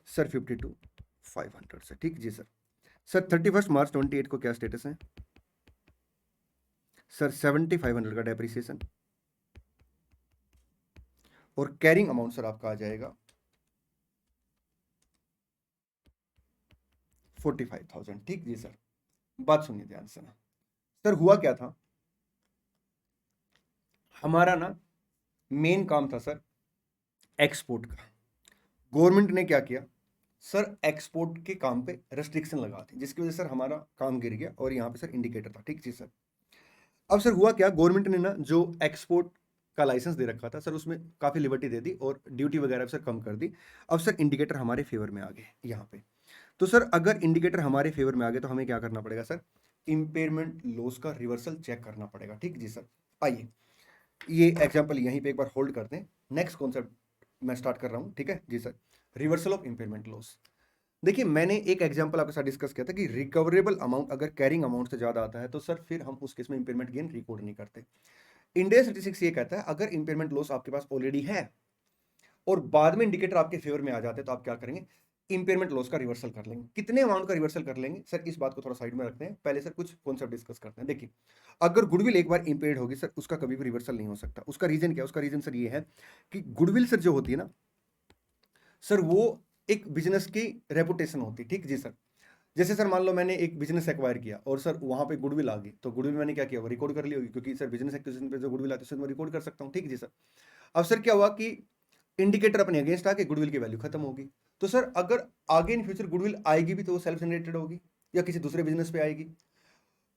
सर? 52,500 से, ठीक जी सर। सर 31 मार्च 28 को क्या स्टेटस है सर? 7500 का डेप्रिसिएशन और कैरिंग अमाउंट सर आपका आ जाएगा 45,000, ठीक जी सर। बात सुनिए ध्यान से ना सर, हुआ क्या था, हमारा ना मेन काम था सर एक्सपोर्ट का। गवर्नमेंट ने क्या किया सर, एक्सपोर्ट के काम पे रेस्ट्रिक्शन लगा दी, जिसकी वजह से सर हमारा काम गिर गया और यहाँ पे सर इंडिकेटर था, ठीक जी सर। अब सर हुआ क्या, गवर्नमेंट ने ना जो एक्सपोर्ट का लाइसेंस दे रखा था सर, उसमें काफ़ी लिबर्टी दे दी और ड्यूटी वगैरह सर कम कर दी। अब सर इंडिकेटर हमारे फेवर में आ गए यहाँ पे। तो सर अगर इंडिकेटर हमारे फेवर में आ गए तो हमें क्या करना पड़ेगा सर? इम्पेयरमेंट लॉस का रिवर्सल चेक करना पड़ेगा, ठीक जी सर। आइए ये एग्जाम्पल यहीं पे एक बार होल्ड करते हैं, नेक्स्ट कॉन्सेप्ट मैं स्टार्ट कर रहा हूँ, ठीक है जी sir. Reversal of impairment loss. देखिए मैंने एक एग्जांपल आपके साथ डिस्कस किया था कि रिकवरेबल अमाउंट अगर कैरिंग अमाउंट से ज़्यादा आता है तो सर फिर हम उस केस में इम्पेयरमेंट गेन रिकॉर्ड नहीं करते। इंडिया 36 ये कहता है अगर इम्पेयरमेंट लॉस आपके पास ऑलरेडी है और बाद में इंडिकेटर आपके फेवर में आ जाते हैं तो आप क्या करेंगे? इम्पेयरमेंट लॉस का रिवर्सल कर लेंगे। कितने अमाउंट का रिवर्सल कर लेंगे सर? इस बात को थोड़ा साइड में रखते हैं, पहले सर कुछ कॉन्सेप्ट डिस्कस करते हैं। देखिए अगर गुडविल एक बार इम्पेयर्ड होगी सर, उसका कभी भी रिवर्सल नहीं हो सकता। उसका रीजन क्या है? उसका रीजन सर ये है कि गुडविल सर जो होती है ना सर, वो एक बिजनेस की रेपुटेशन होती है, ठीक जी सर। जैसे सर मान लो मैंने एक बिजनेस एक्वायर किया और सर वहां पे गुडविल आ गई, तो गुडविल मैंने क्या किया, वो रिकॉर्ड कर ली होगी, क्योंकि सर बिजनेस एक्विजिशन पे जो गुडविल आती है उसमें मैं रिकॉर्ड कर सकता हूँ, ठीक जी सर। अब सर क्या हुआ कि इंडिकेटर अपने अगेंस्ट आके गुडविल की वैल्यू खत्म होगी, तो सर अगर आगे इन फ्यूचर गुडविल आएगी भी तो वो सेल्फ जनरेटेड होगी या किसी दूसरे बिजनेस पे आएगी,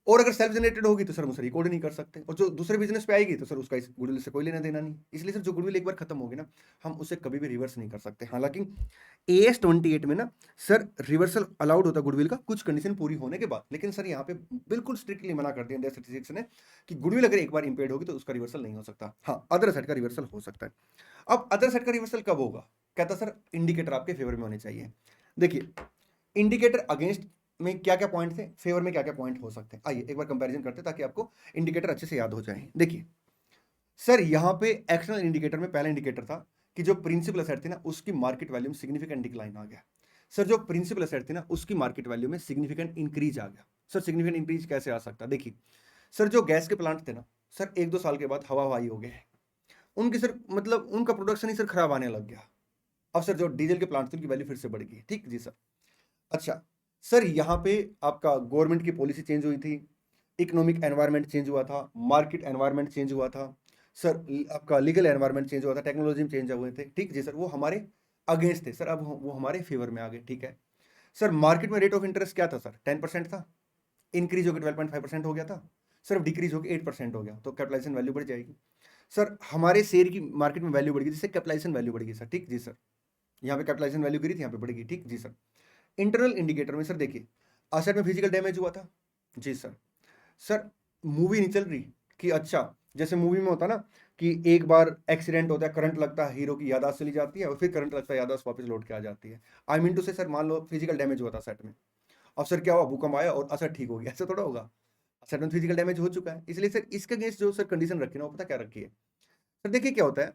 और अगर सेल्फ जनरेटेड होगी तो सर हम उसे रिकॉर्ड नहीं कर सकते, और जो दूसरे बिजनेस पे आएगी तो सर उसका इस गुडविल से कोई लेना देना नहीं। इसलिए सर जो गुडविल एक बार खत्म होगी ना, हम उसे कभी भी रिवर्स नहीं कर सकते। हालांकि AS 28 में ना सर रिवर्सल अलाउड होता है गुडविल का कुछ कंडीशन पूरी होने के बाद, लेकिन सर यहाँ पे बिल्कुल स्ट्रिक्टली मना कर दिया इंडिया 36 ने कि गुडविल अगर एक बार इंपेयर्ड होगी तो उसका रिवर्सल नहीं हो सकता। हाँ, अदर सेट का रिवर्सल हो सकता है। अब अदर सेट का रिवर्सल कब होगा? कहता सर इंडिकेटर आपके फेवर में होने चाहिए। देखिए इंडिकेटर अगेंस्ट में क्या क्या पॉइंट थे, फेवर में क्या क्या पॉइंट हो सकते हैं, आइए एक बार कंपैरिजन करते हैं ताकि आपको इंडिकेटर अच्छे से याद हो जाए। देखिए सर यहाँ पे एक्सटर्नल इंडिकेटर में पहला इंडिकेटर था कि जो प्रिंसिपल एसेट थी ना उसकी मार्केट वैल्यू में सिग्निफिकेंट डिक्लाइन आ गया। सर जो प्रिंसिपल एसेट थी ना उसकी मार्केट वैल्यू में सिग्निफिकेंट इंक्रीज आ गया। सर सिग्निफिकेंट इंक्रीज कैसे आ सकता है? देखिए सर जो गैस के प्लांट थे ना सर, 1-2 साल के बाद हवा हवाई हो गए, उनकी सर मतलब उनका प्रोडक्शन ही सर खराब आने लग गया। अब सर जो डीजल के प्लांट थे उनकी वैल्यू फिर से बढ़ गई, ठीक जी सर। अच्छा सर यहाँ पे आपका गवर्नमेंट की पॉलिसी चेंज हुई थी, इकोनॉमिक एनवायरनमेंट चेंज हुआ था, मार्केट एनवायरनमेंट चेंज हुआ था सर, आपका लीगल एनवायरनमेंट चेंज हुआ था, टेक्नोलॉजी में चेंज हुए थे, ठीक जी सर। वो हमारे अगेंस्ट थे सर, अब वो हमारे फेवर में आ गए, ठीक है सर। मार्केट में रेट ऑफ इंटरेस्ट क्या था सर? 10% था, इंक्रीज होकर 12.5% हो गया था, सिर्फ डिक्रीज होकर 8% हो गया, तो कैपिटलाइजेशन वैल्यू बढ़ जाएगी सर। हमारे शेयर की मार्केट में वैल्यू बढ़ेगी जिससे कैपिटलाइजेशन वैल्यू बढ़ेगी सर, ठीक जी सर। यहाँ पे कैपिटलाइजेशन वैल्यू गिरी थी, यहाँ पे बढ़ेगी, ठीक जी सर। इंटरनल इंडिकेटर में सर देखिए असेट में फिजिकल डैमेज हुआ था जी सर। सर मूवी नहीं चल रही कि अच्छा जैसे मूवी में होता ना कि एक बार एक्सीडेंट होता है, करंट लगता है, हीरो की याददाश्त चली जाती है और फिर करंट लगता है, याददाश्त वापस लौट के आ जाती है। आई मीन टू से सर मान लो फिजिकल डैमेज हुआ था सेट में, अब सर क्या हुआ, भूकंप आया और असर ठीक हो गया, ऐसा थोड़ा होगा। सेट में फिजिकल डैमेज हो चुका है, इसलिए सर इसके अगेंस्ट जो सर कंडीशन रखी ना वो पता क्या रखी है सर? देखिए क्या होता है,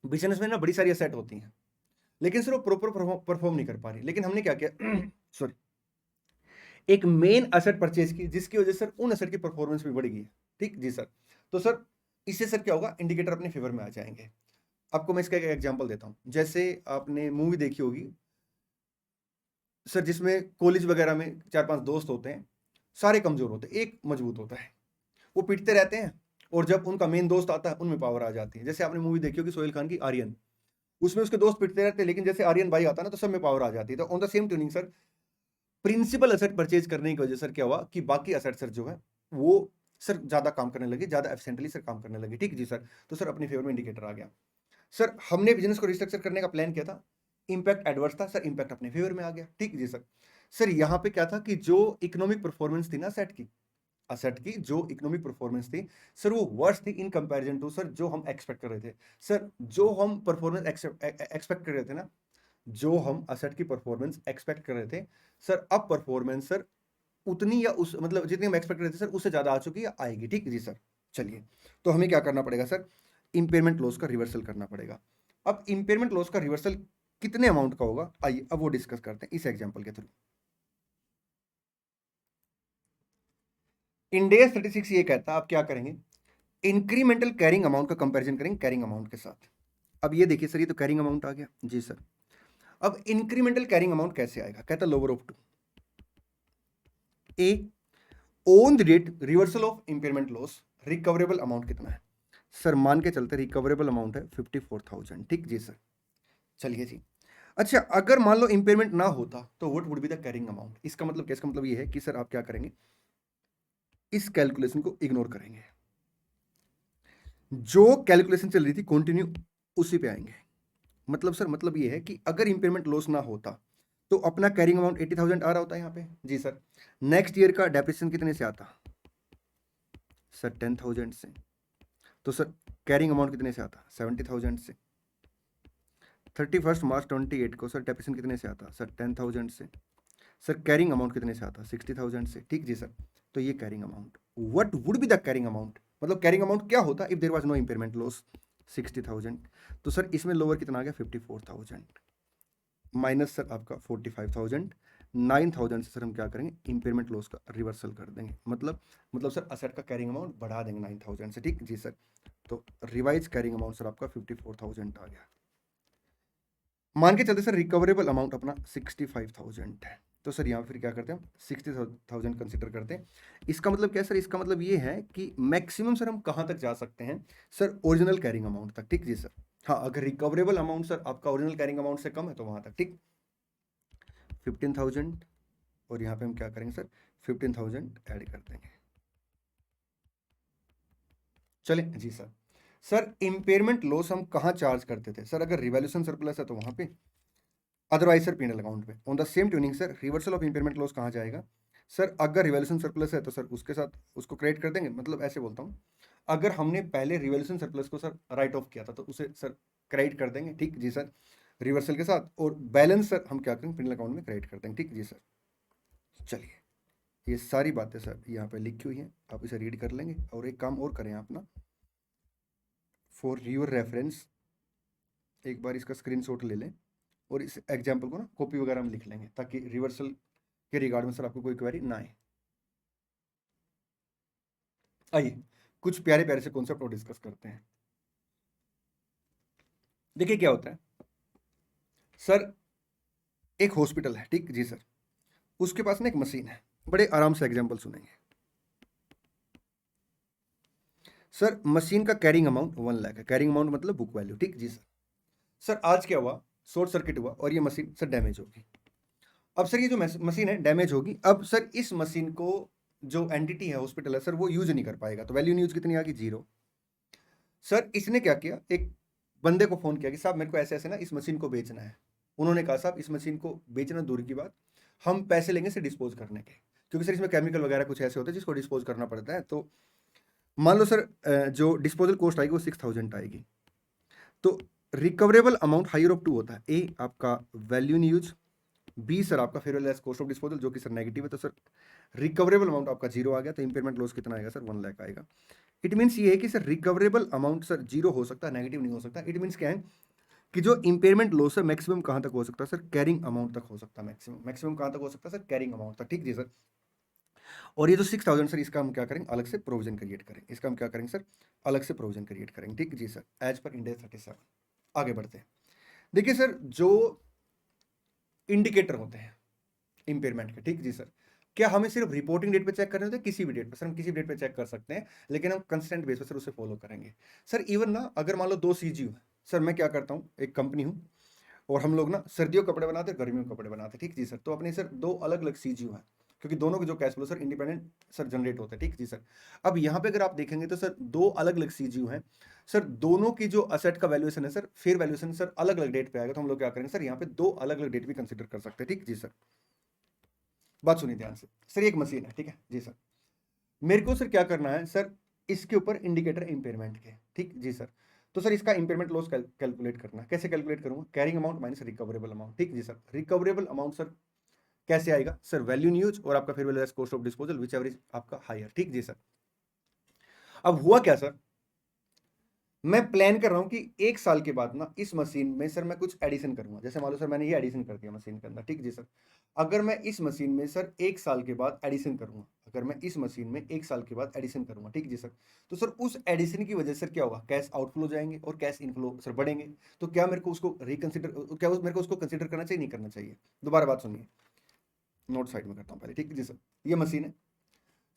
बिजनेस में ना बड़ी सारी असेट होती हैं लेकिन सर वो प्रॉपर परफॉर्म नहीं कर पा रही, लेकिन हमने क्या किया सॉरी एक मेन असेट परचेज की जिसकी वजह से सर उन असेट की परफॉर्मेंस भी बढ़ेगी, ठीक जी सर। तो सर इससे सर क्या होगा, इंडिकेटर अपने फेवर में आ जाएंगे। आपको मैं इसका एक एग्जांपल देता हूं, जैसे आपने मूवी देखी होगी सर जिसमें कॉलेज वगैरह में 4-5 दोस्त होते हैं, सारे कमजोर होते हैं, एक मजबूत होता है, वो पिटते रहते हैं और जब उनका मेन दोस्त आता है उनमें पावर आ जाती है। जैसे आपने मूवी देखी होगी सोहेल खान की आर्यन, उसमें उसके दोस्त पिटते रहते हैं लेकिन जैसे आर्यन भाई आता है ना तो सब में पावर आ जाती है। तो on the same tuning sir principal asset purchase करने की वजह सर क्या हुआ कि बाकी असेट सर जो है वो सर ज्यादा काम करने लगे, ज्यादा एफिशिएंटली सर काम करने लगे, ठीक जी सर। तो सर अपने फेवर में इंडिकेटर आ गया सर। हमने बिजनेस को रिस्ट्रक्चर करने का प्लान किया था, इंपैक्ट एडवर्स था सर, इंपैक्ट अपने फेवर में आ गया, ठीक जी सर। सर यहाँ पे क्या था कि जो इकोनॉमिक परफॉर्मेंस थी ना सेट की असेट की जो इकोनॉमिक परफॉर्मेंस थी सर वो वर्स थी इन कंपैरिजन टू सर जो हम एक्सपेक्ट कर रहे थे। सर जो हम परफॉर्मेंस एक्सपेक्ट कर रहे थे ना, जो हम असेट की परफॉर्मेंस एक्सपेक्ट कर रहे थे सर, अब परफॉर्मेंस सर उतनी या उस मतलब जितनी हम एक्सपेक्ट कर रहे थे सर उससे ज्यादा आ चुकी है, आएगी। ठीक जी सर। चलिए, तो हमें क्या करना पड़ेगा सर, इंपेयरमेंट लॉस का रिवर्सल करना पड़ेगा। अब इंपेयरमेंट लॉस का रिवर्सल कितने अमाउंट का होगा, आइए अब वो डिस्कस करते हैं इस एग्जांपल के थ्रू। इंडेस 36 ये कहता है आप क्या करेंगे, इंक्रीमेंटल कैरिंग अमाउंट का कंपैरिजन करेंगे कैरिंग अमाउंट के साथ। अब ये देखिए सर, ये तो कैरिंग अमाउंट आ गया जी सर। अब इंक्रीमेंटल कैरिंग अमाउंट कैसे आएगा, कहता lower of two a on the date reversal of impairment loss, recoverable amount कितना है सर, मान के चलते रिकवरेबल अमाउंट है 54,000। ठीक जी सर। चलिए जी, अच्छा अगर मान लो इंपेयरमेंट ना होता तो what would be the carrying amount, इसका मतलब क्या, इसका मतलब ये है कि सर आप क्या करेंगे, इस कैलकुलेशन को इग्नोर करेंगे, जो कैलकुलेशन चल रही थी कंटिन्यू उसी पे आएंगे। मतलब सर मतलब ये है कि अगर इंपेयरमेंट लॉस ना होता तो अपना कैरिंग अमाउंट 80,000 आ रहा होता है यहाँ पे जी सर। नेक्स्ट ईयर का डेप्रिसिएशन कितने से आता सर, 10,000 से। तो सर कैरिंग अमाउंट कितने से आता, 70,000 से। 31 मार्च 28 को सर डेप्रिसिएशन कितने से आता सर, 10,000 से। सर कैरिंग अमाउंट कितने से आता, 60,000 से। ठीक जी सर। तो ये carrying amount, what would be the carrying amount, मतलब कैरिंग अमाउंट क्या होता if there was no impairment loss, 60,000। तो सर इसमें लोअर कितना आ गया, 54,000 माइनस सर आपका 45,000, 9,000 से सर हम क्या करेंगे, इंपेयरमेंट लॉस का रिवर्सल कर देंगे। मतलब सर असेट का कैरिंग अमाउंट बढ़ा देंगे 9,000 से। ठीक जी सर। तो रिवाइज कैरिंग अमाउंट सर आपका 54,000 आ गया। मान के चलते सर रिकवरेबल अमाउंट अपना 65,000 है। तो सर यहाँ फिर क्या करते हैं हम, 60,000 कंसिडर करते हैं। इसका मतलब क्या है सर, इसका मतलब ये है कि मैक्सिमम सर हम कहाँ तक जा सकते हैं सर, ओरिजिनल कैरिंग अमाउंट तक। ठीक जी सर। हाँ, अगर रिकवरेबल अमाउंट सर आपका ओरिजिनल कैरिंग अमाउंट से कम है तो वहां तक। ठीक, 15,000 और यहाँ पे हम क्या करेंगे सर, 15,000 ऐड कर देंगे। चले जी सर। सर इंपेयरमेंट लॉस हम कहाँ चार्ज करते थे सर, अगर रिवैल्यूएशन सरप्लस है तो वहां पे, अदरवाइज सर पीएनएल अकाउंट पे। On the same tuning sir reversal of impairment loss कहाँ जाएगा सर, अगर रिवैल्यूएशन सरप्लस है तो सर उसके साथ उसको क्रेडिट कर देंगे। मतलब ऐसे बोलता हूँ, अगर हमने पहले रिवैल्यूएशन सरप्लस को सर राइट ऑफ किया था तो उसे सर क्रेडिट कर देंगे। ठीक जी सर, रिवर्सल के साथ, और बैलेंस सर हम क्या करेंगे, पीएनएल अकाउंट में क्रेडिट कर देंगे। ठीक जी सर। चलिए, ये सारी बातें सर यहाँ पे लिखी हुई हैं, आप इसे रीड कर लेंगे। और एक काम और करें आप ना, फॉर योर रेफरेंस एक बार इसका स्क्रीनशॉट ले लें और इस एग्जाम्पल को ना कॉपी वगैरह में लिख लेंगे, ताकि रिवर्सल के रिगार्ड में सर आपको कोई क्वेरी ना आए। आइए कुछ प्यारे प्यारे से कॉन्सेप्ट और डिस्कस करते हैं। देखिए क्या होता है सर, एक हॉस्पिटल है। ठीक जी सर, उसके पास ना एक मशीन है, बड़े आराम से एग्जाम्पल सुनेंगे सर। मशीन का कैरिंग अमाउंट 1 लाख है, कैरिंग अमाउंट मतलब बुक वैल्यू। ठीक जी सर। सर आज क्या हुआ, शॉर्ट सर्किट हुआ और ये मशीन सर डैमेज होगी। अब सर ये जो मशीन है डैमेज होगी, अब सर इस मशीन को जो एंटिटी है हॉस्पिटल है सर वो यूज नहीं कर पाएगा, तो वैल्यू यूज कितनी आ गई, 0। सर इसने क्या किया, एक बंदे को फोन किया कि साहब मेरे को ऐसे ऐसे ना इस मशीन को बेचना है। उन्होंने कहा साहब इस मशीन को बेचना दूर की बात, हम पैसे लेंगे इसे डिस्पोज करने के, क्योंकि सर इसमें केमिकल वगैरह कुछ ऐसे होते हैं जिसको डिस्पोज करना पड़ता है। तो मान लो सर जो डिस्पोजल कॉस्ट आएगी वो 6,000 आएगी। तो रिकवरेबल अमाउंट हायर ऑफ 2 होता है, ए आपका value in use, B sir आपका fair less cost of disposal जो कि सर नेगेटिव है। तो सर रिकवरेबल अमाउंट आपका 0 आ गया, तो इंपेयरमेंट लॉस कितना आएगा सर, 1 लाख आएगा। इट मीन्स ये है कि सर रिकवरेबल अमाउंट सर 0 हो सकता है, नेगेटिव नहीं हो सकता। इट मीन्स क्या है कि जो इंपेयरमेंट लॉस है मैक्सिमम कहां तक हो सकता है सर, कैरिंग अमाउंट तक हो सकता है। मैक्सिमम कहां तक हो सकता है सर, कैरिंग अमाउंट तक। ठीक जी सर। और ये जो 6,000 सर, इसका हम क्या करेंगे, अलग से प्रोविजन क्रिएट करेंगे। इसका हम क्या करेंगे सर, अलग से प्रोविजन क्रिएट करेंगे। ठीक जी सर, एज पर इंडेक्स 37। आगे बढ़ते हैं। देखिए सर, जो इंडिकेटर होते हैं इंपेयरमेंट के, ठीक जी सर, क्या हमें सिर्फ रिपोर्टिंग डेट पे चेक करने होते हैं, किसी भी डेट पे सर, हम किसी भी डेट पे चेक कर सकते हैं, लेकिन हम कंसिस्टेंट बेस पे सर उसे फॉलो करेंगे। सर इवन ना अगर मान लो 2 सीजीयू है सर, मैं क्या करता हूँ, एक कंपनी हूँ और हम लोग ना सर्दियों कपड़े बनाते हैं, गर्मियों के कपड़े बनाते हैं। ठीक जी सर। तो अपने सर 2 अलग अलग सीजीयू है, क्योंकि दोनों के जो cash flow sir independent sir generate होते हैं। ठीक जी सर। अब यहाँ पे अगर आप देखेंगे तो सर 2 अलग अलग सीजीयू हैं सर, दोनों की जो असेट का वैल्यूएशन है सर, फेयर वैल्यूएशन सर अलग अलग डेट पे आएगा। तो हम लोग क्या करेंगे सर, यहाँ पे 2 अलग अलग डेट भी कंसिडर कर सकते हैं। ठीक जी सर। बात सुनिए ध्यान से सर, एक मशीन है, ठीक है जी सर। मेरे को सर क्या करना है सर, इसके ऊपर इंडिकेटर इंपेयरमेंट के, ठीक जी सर। तो सर इसका इंपेयरमेंट लॉस कैलकुलेट करना है, कैसे कैलकुलेट करूंगा, carrying amount minus recoverable amount, ठीक जी सर। रिकवरेबल अमाउंट सर कैसे आएगा सर, वैल्यू इन यूज और आपका farewell less cost of disposal which ever is आपका हायर, ठीक जी सर। अब हुआ क्या सर, मैं प्लान कर रहा हूं कि 1 साल के बाद ना इस मशीन में सर मैं कुछ एडिशन करूंगा, जैसे मान लो सर मैंने ये एडिशन कर दिया मशीन के अंदर, ठीक जी सर। अगर मैं इस मशीन में सर 1 साल के बाद एडिशन करूंगा, अगर मैं इस मशीन में 1 साल के बाद एडिशन करूंगा, ठीक जी सर, तो सर उस एडिशन की वजह से सर क्या होगा, कैश आउटफ्लो जाएंगे और कैश इनफ्लो सर बढ़ेंगे। तो क्या मेरे को उसको रिकंसिडर, क्या मेरे को उसको कंसिडर करना चाहिए, नहीं करना चाहिए? दोबारा बात सुनिए, नोट साइड में करता हूँ पहले, ठीक जी सर। ये मशीन है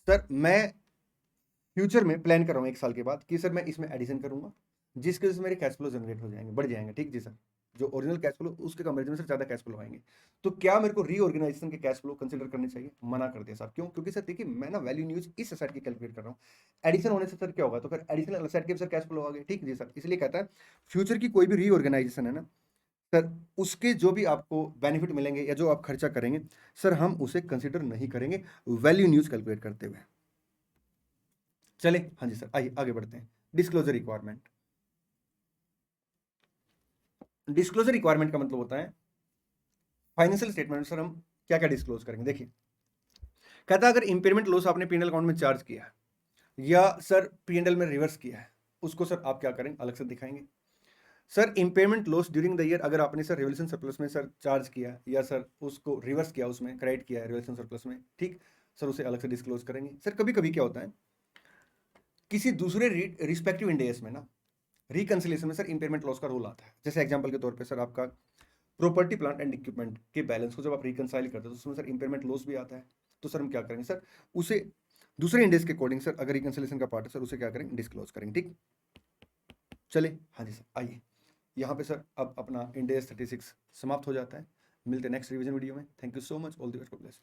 सर, मैं फ्यूचर में प्लान कर रहा हूँ 1 साल के बाद कि सर मैं इसमें एडिशन करूंगा, जिसकी वजह से मेरे कैश फ्लो जनरेट हो जाएंगे, बढ़ जाएंगे, ठीक जी सर। जो ओरिजिनल कैश फ्लो उसके कंपेरिजन में सर ज्यादा कैश फ्लो आएंगे। तो क्या मेरे को रीऑर्गेनाइजेशन के कैश फ्लो कंसिडर करने चाहिए? मना कर दिया साहब। क्यों? क्योंकि सर देखिए मैं ना वैल्यू न्यूज इस एसेट की कैलकुलेट कर रहा हूँ, एडिशन होने से सर क्या होगा, तो फिर एडिशनल एसेट के सर कैश फ्लो आ गए, ठीक जी सर। इसलिए कहता है फ्यूचर की कोई भी रीऑर्गेनाइजेशन है ना सर, उसके जो भी आपको बेनिफिट मिलेंगे या जो आप खर्चा करेंगे सर, हम उसे कंसिडर नहीं करेंगे वैल्यू न्यूज कैलकुलेट करते हुए। चले, हाँ जी सर, आइए आगे बढ़ते हैं। Disclosure requirement. डिस्क्लोजर रिक्वायरमेंट का मतलब होता है फाइनेंशियल स्टेटमेंट सर हम क्या क्या डिस्क्लोज करेंगे। देखिए कहता है अगर इंपेयरमेंट लॉस आपने पीएनएल अकाउंट में चार्ज किया है या सर पीएनएल में रिवर्स किया है, उसको सर आप क्या करेंगे, अलग से दिखाएंगे। Sir impairment loss during the year अगर आपने सर रिवोल्यूशन सरप्लस में सर चार्ज किया या सर उसको रिवर्स किया, उसमें क्रेडिट किया है रिवोल्यूशन सरप्लस में, ठीक सर, उसे अलग से डिस्क्लोज करेंगे। सर कभी कभी क्या होता है किसी दूसरे रिस्पेक्टिव इंडेस में ना रिकंसिलेशन में सर इंपेयरमेंट लॉस का रोल आता है। जैसे एग्जांपल के तौर पे सर आपका प्रॉपर्टी प्लांट एंड इक्विपमेंट के बैलेंस को जब आप रिकंसाइल करते हो तो उसमें सर इंपेयरमेंट लॉस भी आता है। तो सर हम क्या करेंगे सर, उसे दूसरे इंडेक्स के अकॉर्डिंग सर अगर रिकंसिलेशन का पार्ट है सर, उसे क्या करेंगे, डिस्क्लोज करेंगे, ठीक। चले, हाँ जी सर, आइए यहाँ पे सर अब अपना इंडेस 36 समाप्त हो जाता है। मिलते हैं नेक्स्ट रिवीजन वीडियो में। Thank you so much, all the best, God bless.